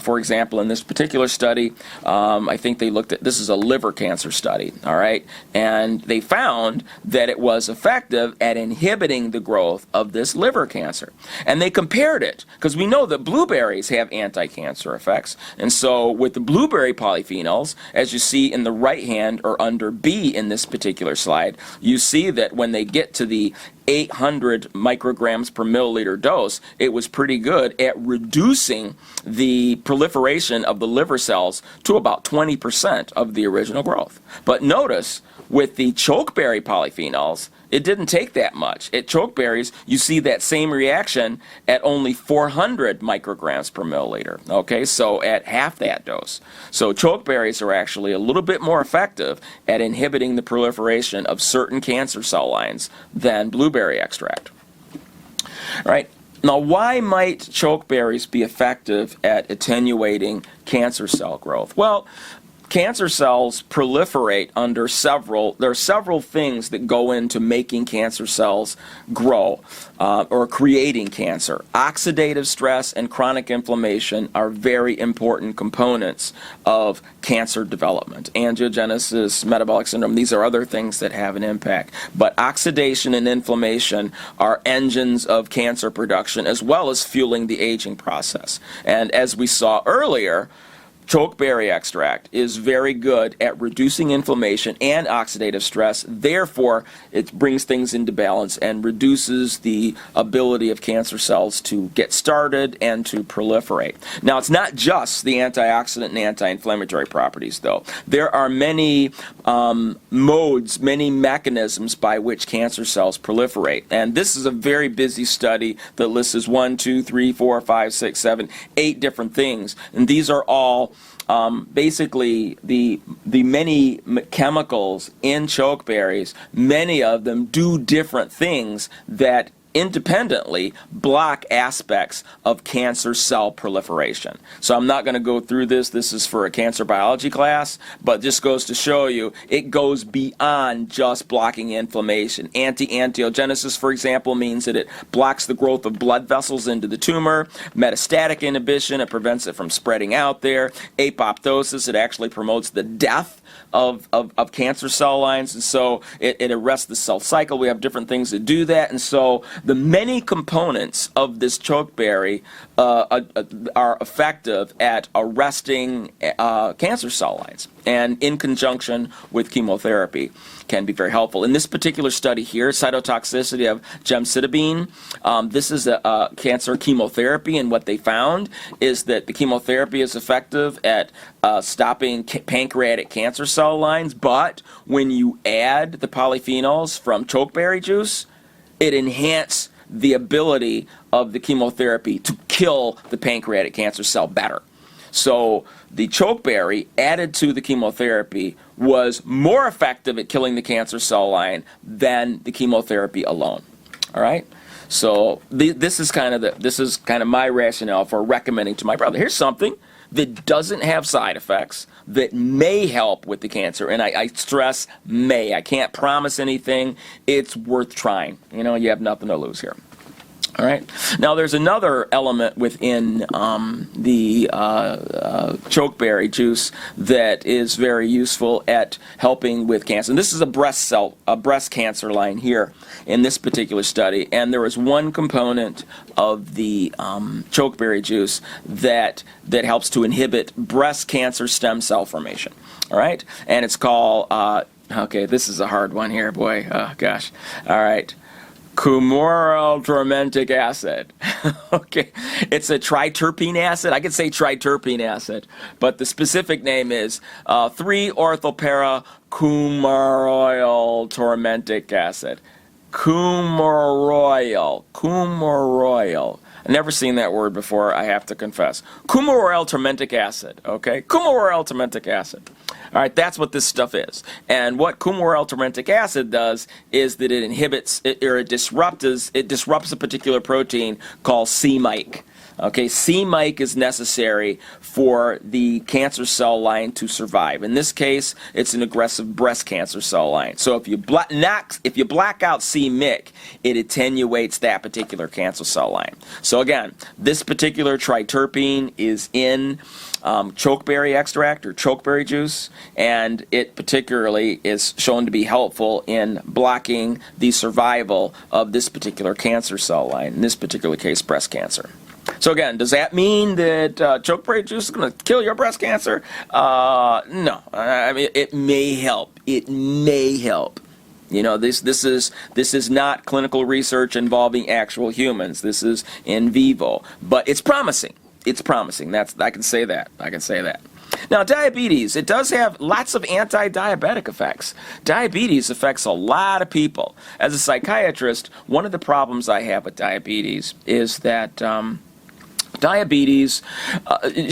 For example, in this particular study, I think they looked at, this is a liver cancer study, all right, and they found that it was effective at inhibiting the growth of this liver cancer. And they compared it, because we know that blueberries have anti-cancer effects. And so with the blueberry polyphenols, as you see in the right hand or under B in this particular slide, you see that when they get to the 800 micrograms per milliliter dose, it was pretty good at reducing the proliferation of the liver cells to about 20% of the original growth. But notice, with the chokeberry polyphenols, it didn't take that much. At chokeberries, you see that same reaction at only 400 micrograms per milliliter. Okay, so at half that dose. So chokeberries are actually a little bit more effective at inhibiting the proliferation of certain cancer cell lines than blueberry extract. All right. Now, why might chokeberries be effective at attenuating cancer cell growth? Well, cancer cells proliferate under there are several things that go into making cancer cells grow or creating cancer. Oxidative stress and chronic inflammation are very important components of cancer development. Angiogenesis, metabolic syndrome, these are other things that have an impact. But oxidation and inflammation are engines of cancer production, as well as fueling the aging process. And as we saw earlier, chokeberry extract is very good at reducing inflammation and oxidative stress. Therefore, it brings things into balance and reduces the ability of cancer cells to get started and to proliferate. Now, it's not just the antioxidant and anti-inflammatory properties, though. There are many modes, many mechanisms by which cancer cells proliferate. And this is a very busy study that lists 1, 2, 3, 4, 5, 6, 7, 8 different things. And these are all basically the many chemicals in chokeberries. Many of them do different things that independently block aspects of cancer cell proliferation. So I'm not going to go through this. This is for a cancer biology class, but just goes to show you it goes beyond just blocking inflammation. Anti-angiogenesis, for example, means that it blocks the growth of blood vessels into the tumor. Metastatic inhibition, it prevents it from spreading out there. Apoptosis, it actually promotes the death of cancer cell lines, and so it arrests the cell cycle. We have different things that do that, and so the many components of this chokeberry are effective at arresting cancer cell lines, and in conjunction with chemotherapy can be very helpful. In this particular study here, cytotoxicity of gemcitabine, this is a cancer chemotherapy, and what they found is that the chemotherapy is effective at stopping pancreatic cancer cell lines, but when you add the polyphenols from chokeberry juice, it enhances the ability of the chemotherapy to kill the pancreatic cancer cell better. So the chokeberry added to the chemotherapy was more effective at killing the cancer cell line than the chemotherapy alone. All right? So this is kind of my rationale for recommending to my brother. Here's something that doesn't have side effects, that may help with the cancer, and I stress may. I can't promise anything. It's worth trying. You know, you have nothing to lose here. All right. Now, there's another element within the chokeberry juice that is very useful at helping with cancer. And this is a breast cancer line here in this particular study. And there was one component of the chokeberry juice that helps to inhibit breast cancer stem cell formation. All right. And it's called, okay, this is a hard one here, boy. Oh, gosh. All right. Coumaryl tormentic acid. Okay, it's a triterpene acid. I could say triterpene acid, but the specific name is 3-orthopara coumaryl tormentic acid. Coumaryl. I've never seen that word before, I have to confess. Coumaryl tormentic acid, okay? Coumaryl tormentic acid. All right, that's what this stuff is. And what coumaryl tormentic acid does is that it inhibits, it disrupts a particular protein called c-MYC. Okay, c-MYC is necessary for the cancer cell line to survive. In this case, it's an aggressive breast cancer cell line. So if you black out c-MYC, it attenuates that particular cancer cell line. So again, this particular triterpene is in chokeberry extract or chokeberry juice, and it particularly is shown to be helpful in blocking the survival of this particular cancer cell line, in this particular case, breast cancer. So again, does that mean that chokeberry juice is going to kill your breast cancer? No. I mean, it may help. It may help. You know, this is not clinical research involving actual humans. This is in vivo, but it's promising. It's promising. I can say that. Now, diabetes, it does have lots of anti-diabetic effects. Diabetes affects a lot of people. As a psychiatrist, one of the problems I have with diabetes is that diabetes,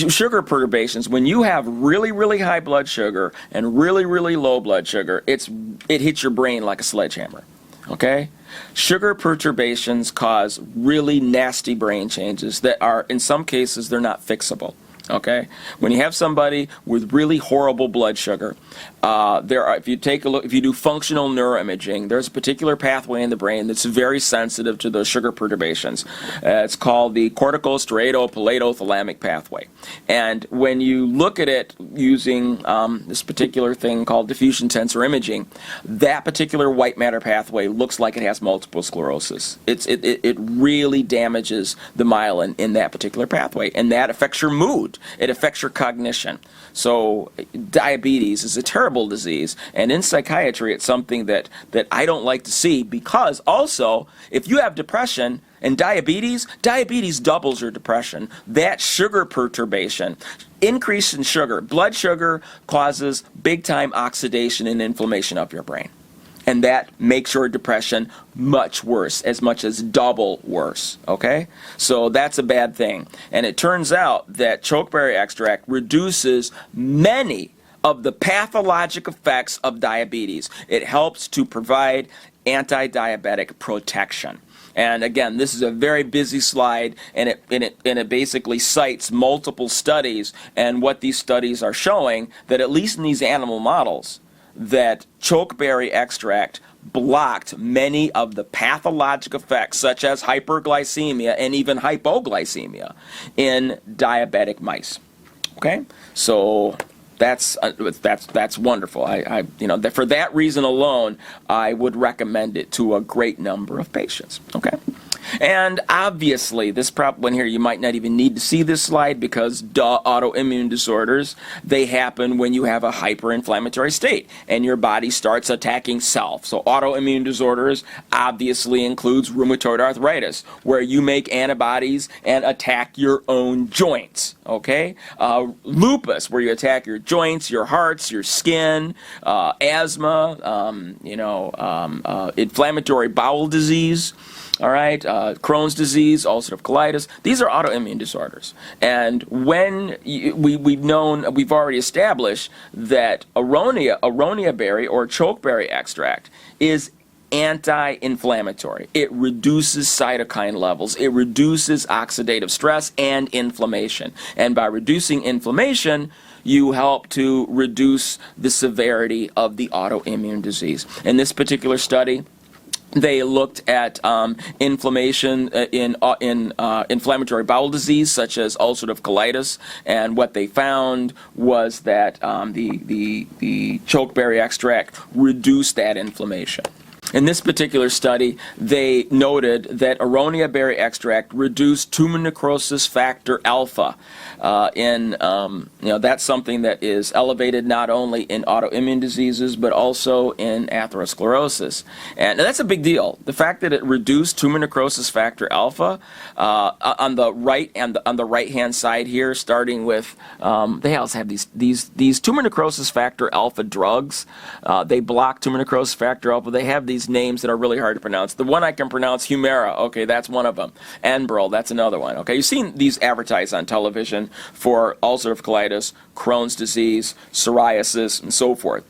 sugar perturbations, when you have really, really high blood sugar and really, really low blood sugar, it hits your brain like a sledgehammer. Okay? Sugar perturbations cause really nasty brain changes that are, in some cases, they're not fixable. Okay, when you have somebody with really horrible blood sugar, if you take a look, if you do functional neuroimaging, there's a particular pathway in the brain that's very sensitive to those sugar perturbations. It's called the corticostriato-palatothalamic pathway. And when you look at it using this particular thing called diffusion tensor imaging, that particular white matter pathway looks like it has multiple sclerosis. It really damages the myelin in that particular pathway, and that affects your mood. It affects your cognition. So diabetes is a terrible disease, and in psychiatry it's something that I don't like to see, because also if you have depression and diabetes doubles your depression. That sugar perturbation, increase in sugar, blood sugar causes big time oxidation and inflammation of your brain. And that makes your depression much worse, as much as double worse, okay? So that's a bad thing. And it turns out that chokeberry extract reduces many of the pathologic effects of diabetes. It helps to provide anti-diabetic protection. And again, this is a very busy slide, and it basically cites multiple studies, and what these studies are showing, that at least in these animal models, that chokeberry extract blocked many of the pathologic effects, such as hyperglycemia and even hypoglycemia, in diabetic mice. Okay, so that's wonderful. For that reason alone, I would recommend it to a great number of patients. Okay. And obviously, this one here, you might not even need to see this slide, because autoimmune disorders, they happen when you have a hyperinflammatory state and your body starts attacking self. So autoimmune disorders obviously includes rheumatoid arthritis, where you make antibodies and attack your own joints. Okay? Lupus, where you attack your joints, your hearts, your skin, asthma, inflammatory bowel disease. All right, Crohn's disease, ulcerative colitis. These are autoimmune disorders. And when we've already established that Aronia berry or chokeberry extract is anti-inflammatory. It reduces cytokine levels. It reduces oxidative stress and inflammation. And by reducing inflammation, you help to reduce the severity of the autoimmune disease. In this particular study, they looked at inflammation in inflammatory bowel disease, such as ulcerative colitis, and what they found was that the chokeberry extract reduced that inflammation. In this particular study, they noted that Aronia berry extract reduced tumor necrosis factor alpha. That's something that is elevated not only in autoimmune diseases but also in atherosclerosis, and that's a big deal. The fact that it reduced tumor necrosis factor alpha on the right and on the right hand side here, starting with they also have these tumor necrosis factor alpha drugs. They block tumor necrosis factor alpha. They have these names that are really hard to pronounce. The one I can pronounce, Humira, okay, that's one of them. Enbrel, that's another one. Okay, you've seen these advertised on television for ulcerative colitis, Crohn's disease, psoriasis, and so forth.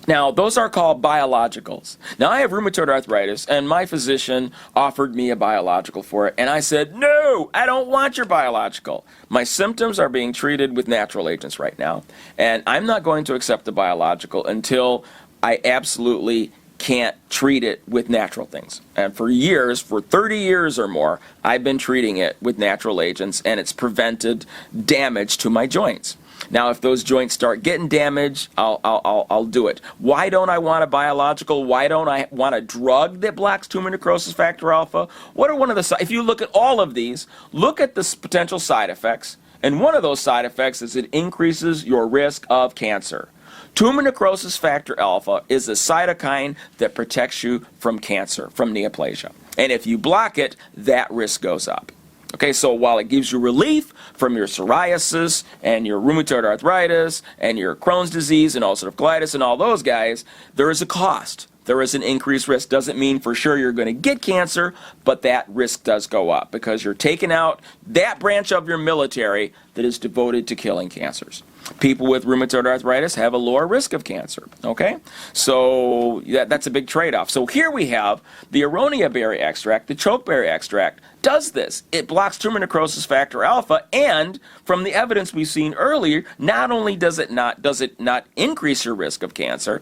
Now, those are called biologicals. Now, I have rheumatoid arthritis, and my physician offered me a biological for it, and I said, no, I don't want your biological. My symptoms are being treated with natural agents right now, and I'm not going to accept the biological until I absolutely can't treat it with natural things. And for years, for 30 years or more, I've been treating it with natural agents, and it's prevented damage to my joints. Now, if those joints start getting damaged, I'll do it. Why don't I want a biological? Why don't I want a drug that blocks tumor necrosis factor alpha? What are one of the, if you look at all of these, look at the potential side effects, and one of those side effects is it increases your risk of cancer. Tumor necrosis factor alpha is a cytokine that protects you from cancer, from neoplasia. And if you block it, that risk goes up. Okay, so while it gives you relief from your psoriasis and your rheumatoid arthritis and your Crohn's disease and ulcerative colitis and all those guys, there is a cost. There is an increased risk. Doesn't mean for sure you're going to get cancer, but that risk does go up because you're taking out that branch of your military that is devoted to killing cancers. People with rheumatoid arthritis have a lower risk of cancer, okay? So that's a big trade-off. So here we have the Aronia berry extract, the chokeberry extract, does this. It blocks tumor necrosis factor alpha, and from the evidence we've seen earlier, not only does it not increase your risk of cancer,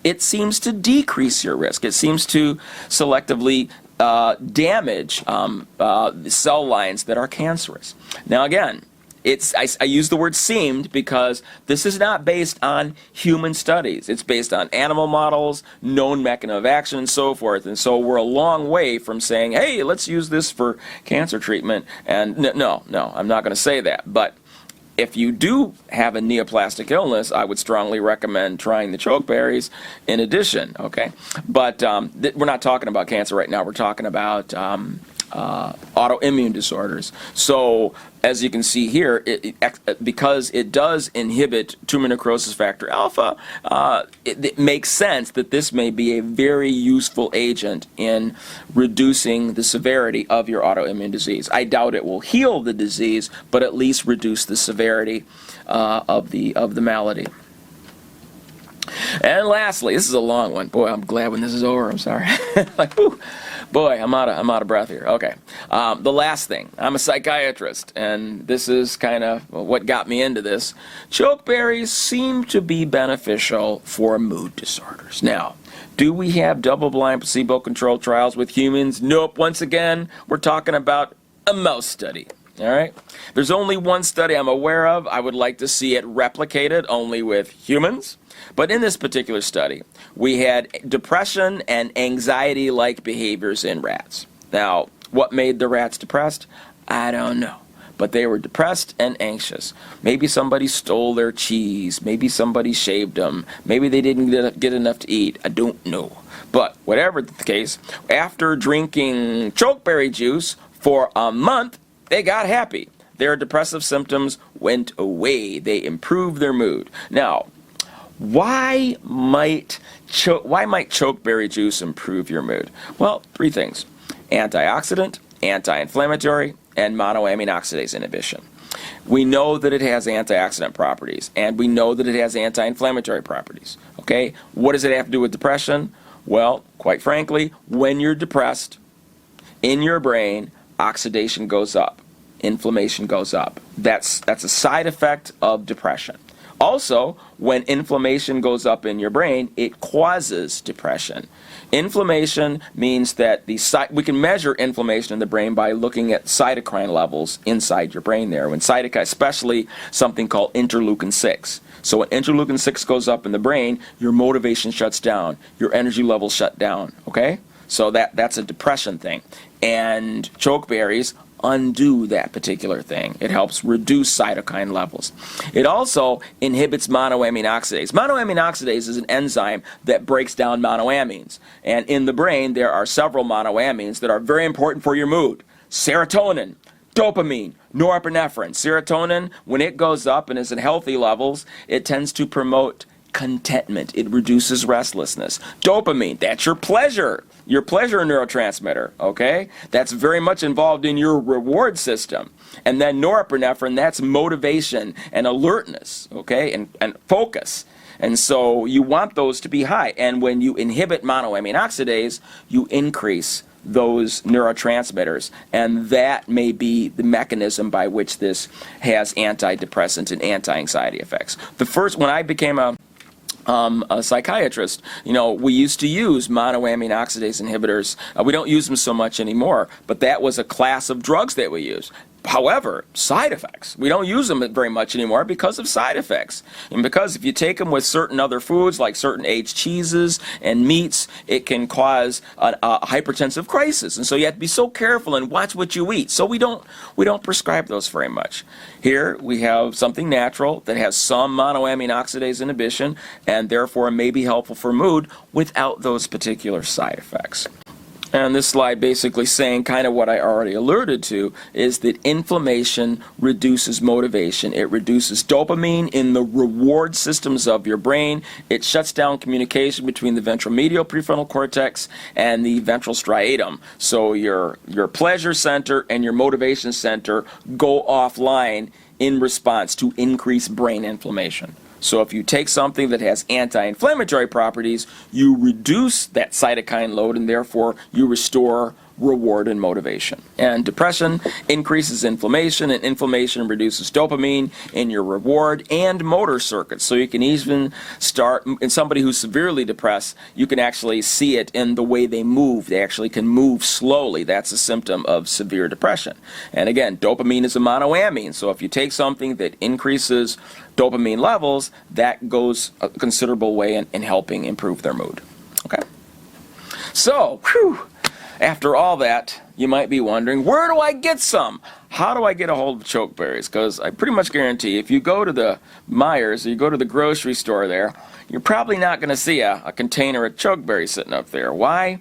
it seems to decrease your risk. It seems to selectively damage cell lines that are cancerous. Now again, I use the word seemed because this is not based on human studies. It's based on animal models, known mechanism of action, and so forth. And so we're a long way from saying, hey, let's use this for cancer treatment. And no, I'm not going to say that. But if you do have a neoplastic illness, I would strongly recommend trying the chokeberries in addition, okay? But we're not talking about cancer right now. We're talking about autoimmune disorders. So as you can see here, because it does inhibit tumor necrosis factor alpha, it makes sense that this may be a very useful agent in reducing the severity of your autoimmune disease. I doubt it will heal the disease, but at least reduce the severity of the malady. And lastly, this is a long one. Boy, I'm glad when this is over. I'm sorry. Like, whew. Boy, I'm out of breath here. Okay. The last thing. I'm a psychiatrist, and this is kind of what got me into this. Chokeberries seem to be beneficial for mood disorders. Now, do we have double-blind placebo-controlled trials with humans? Nope. Once again, we're talking about a mouse study. All right? There's only one study I'm aware of. I would like to see it replicated only with humans. But in this particular study, we had depression and anxiety-like behaviors in rats. Now, what made the rats depressed? I don't know. But they were depressed and anxious. Maybe somebody stole their cheese. Maybe somebody shaved them. Maybe they didn't get enough to eat. I don't know. But whatever the case, after drinking chokeberry juice for a month, they got happy. Their depressive symptoms went away. They improved their mood. Now, why might chokeberry juice improve your mood? Well, three things: antioxidant, anti-inflammatory, and monoamine oxidase inhibition. We know that it has antioxidant properties, and we know that it has anti-inflammatory properties. Okay, what does it have to do with depression? Well, quite frankly, when you're depressed, in your brain, oxidation goes up, inflammation goes up. That's a side effect of depression. Also, when inflammation goes up in your brain, it causes depression. Inflammation means that we can measure inflammation in the brain by looking at cytokine levels inside your brain there. When cytokine, especially something called interleukin 6. So when interleukin 6 goes up in the brain, your motivation shuts down, your energy levels shut down, okay? So that's a depression thing. And chokeberries undo that particular thing. It helps reduce cytokine levels. It also inhibits monoamine oxidase. Monoamine oxidase is an enzyme that breaks down monoamines. And in the brain, there are several monoamines that are very important for your mood. Serotonin, dopamine, norepinephrine. Serotonin, when it goes up and is in healthy levels, it tends to promote contentment. It reduces restlessness. Dopamine, that's your pleasure neurotransmitter, okay? That's very much involved in your reward system. And then norepinephrine, that's motivation and alertness, okay, and focus. And so you want those to be high. And when you inhibit monoamine oxidase, you increase those neurotransmitters, and that may be the mechanism by which this has antidepressant and anti-anxiety effects. When I became a psychiatrist, we used to use monoamine oxidase inhibitors. We don't use them so much anymore, but that was a class of drugs that we use. However, side effects. We don't use them very much anymore because of side effects. And because if you take them with certain other foods, like certain aged cheeses and meats, it can cause a hypertensive crisis. And so you have to be so careful and watch what you eat. So we don't prescribe those very much. Here we have something natural that has some monoamine oxidase inhibition and therefore may be helpful for mood without those particular side effects. And this slide basically saying kind of what I already alluded to, is that inflammation reduces motivation. It reduces dopamine in the reward systems of your brain. It shuts down communication between the ventromedial prefrontal cortex and the ventral striatum. So your pleasure center and your motivation center go offline in response to increased brain inflammation. So if you take something that has anti-inflammatory properties, you reduce that cytokine load and therefore you restore reward and motivation. And depression increases inflammation, and inflammation reduces dopamine in your reward and motor circuits. So you can even start, in somebody who's severely depressed, you can actually see it in the way they move. They actually can move slowly. That's a symptom of severe depression. And again, dopamine is a monoamine. So if you take something that increases dopamine levels, that goes a considerable way in helping improve their mood. Okay? So, after all that, you might be wondering, where do I get some? How do I get a hold of chokeberries? Because I pretty much guarantee if you go to the Meijers or you go to the grocery store there, you're probably not going to see a container of chokeberries sitting up there. Why?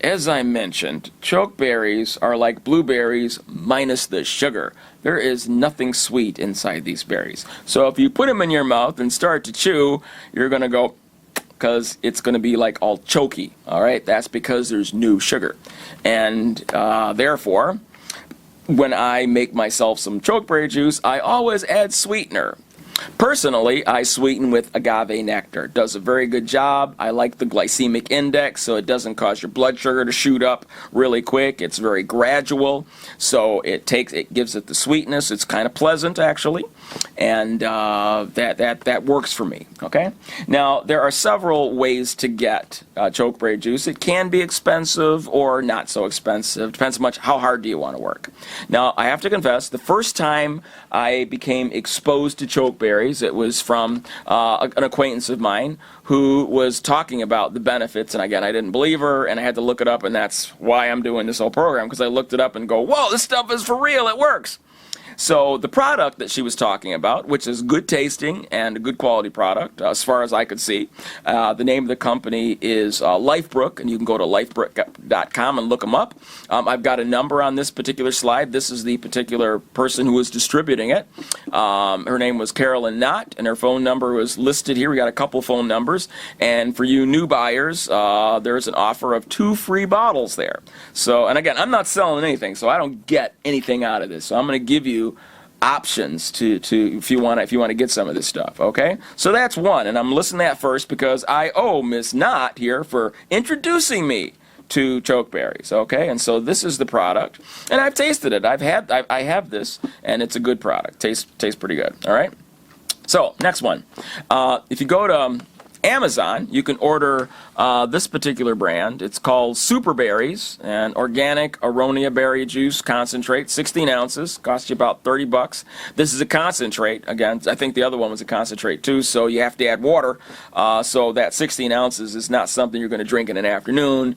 As I mentioned, chokeberries are like blueberries minus the sugar. There is nothing sweet inside these berries. So if you put them in your mouth and start to chew, you're going to go, because it's going to be like all choky, all right? That's because there's no sugar. And therefore, when I make myself some chokeberry juice, I always add sweetener. Personally, I sweeten with agave nectar. It does a very good job. I like the glycemic index, so it doesn't cause your blood sugar to shoot up really quick. It's very gradual, so it gives it the sweetness. It's kind of pleasant, actually, and that works for me. Okay. Now there are several ways to get chokeberry juice. It can be expensive or not so expensive. Depends much how hard do you want to work. Now I have to confess, the first time I became exposed to chokeberries, it was from an acquaintance of mine who was talking about the benefits, and again, I didn't believe her, and I had to look it up, and that's why I'm doing this whole program, because I looked it up and go, whoa, this stuff is for real, it works. So the product that she was talking about, which is good tasting and a good quality product, as far as I could see, the name of the company is Lifebrook, and you can go to lifebrook.com and look them up. I've got a number on this particular slide. This is the particular person who was distributing it. Her name was Carolyn Knott, and her phone number was listed here. We got a couple phone numbers, and for you new buyers, there's an offer of 2 free bottles there. So, and again, I'm not selling anything, so I don't get anything out of this. So I'm going to give you options to if you want to get some of this stuff, okay? So that's one, and I'm listing that first because I owe Miss Knott here for introducing me to chokeberries, okay? And so this is the product, and I've tasted it. I have this, and it's a good product. Tastes pretty good, all right? So, next one. If you go to Amazon, you can order this particular brand. It's called Superberries, an organic Aronia berry juice concentrate, 16 ounces, costs you about $30. This is a concentrate. Again, I think the other one was a concentrate too, so you have to add water. So that 16 ounces is not something you're going to drink in an afternoon.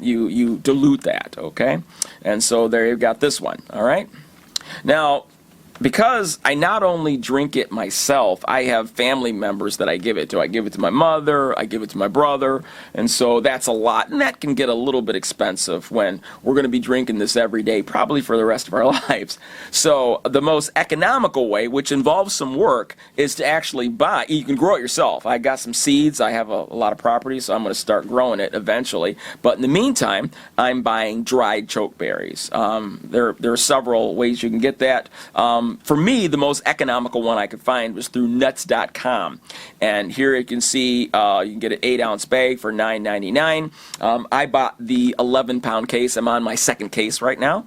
You dilute that, okay? And so there you've got this one, all right? Now, because I not only drink it myself, I have family members that I give it to. I give it to my mother, I give it to my brother, and so that's a lot. And that can get a little bit expensive when we're going to be drinking this every day, probably for the rest of our lives. So the most economical way, which involves some work, is to actually buy. You can grow it yourself. I got some seeds. I have a lot of property, so I'm going to start growing it eventually. But in the meantime, I'm buying dried chokeberries. There are several ways you can get that. For me, the most economical one I could find was through nuts.com. And here you can see you can get an 8-ounce bag for $9.99. I bought the 11-pound case. I'm on my second case right now.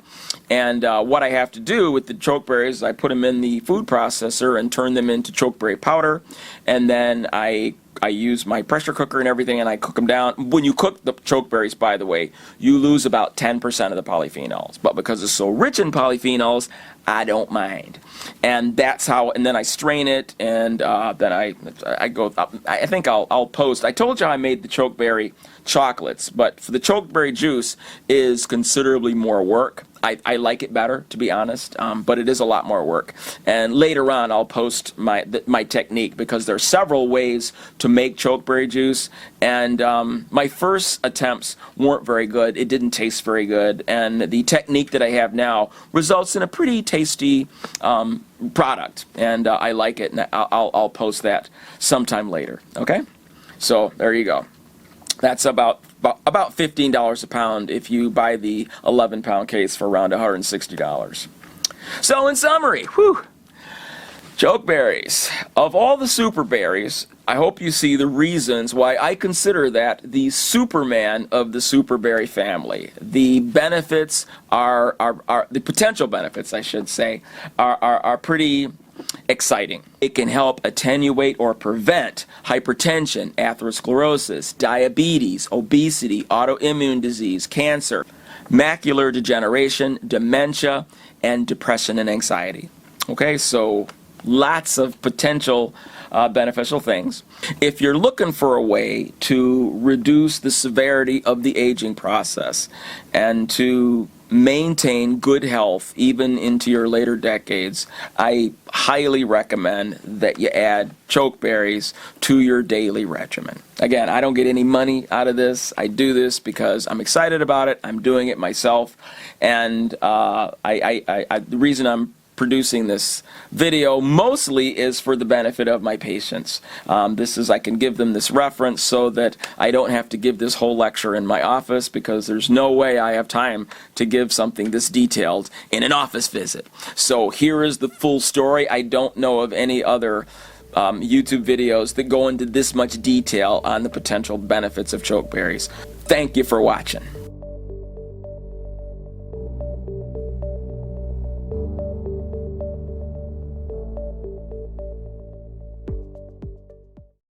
And what I have to do with the chokeberries, I put them in the food processor and turn them into chokeberry powder. And then I use my pressure cooker and everything, and I cook them down. When you cook the chokeberries, by the way, you lose about 10% of the polyphenols. But because it's so rich in polyphenols, I don't mind. And that's how, and then I strain it, and then I go, I think I'll post. I told you I made the chokeberry chocolates, but for the chokeberry juice is considerably more work. I like it better, to be honest, but it is a lot more work. And later on, I'll post my technique, because there are several ways to make chokeberry juice. And my first attempts weren't very good. It didn't taste very good. And the technique that I have now results in a pretty tasty product. And I like it, and I'll post that sometime later. Okay? So there you go. That's about $15 a pound if you buy the 11-pound case for around $160. So in summary, chokeberries. Of all the superberries, I hope you see the reasons why I consider that the Superman of the superberry family. The benefits are the potential benefits, I should say, are pretty exciting. It can help attenuate or prevent hypertension, atherosclerosis, diabetes, obesity, autoimmune disease, cancer, macular degeneration, dementia, and depression and anxiety. Okay, so lots of potential beneficial things. If you're looking for a way to reduce the severity of the aging process and to maintain good health even into your later decades, I highly recommend that you add chokeberries to your daily regimen. Again, I don't get any money out of this. I do this because I'm excited about it. I'm doing it myself, and the reason I'm producing this video mostly is for the benefit of my patients. I can give them this reference so that I don't have to give this whole lecture in my office, because there's no way I have time to give something this detailed in an office visit. So here is the full story. I don't know of any other YouTube videos that go into this much detail on the potential benefits of chokeberries. Thank you for watching.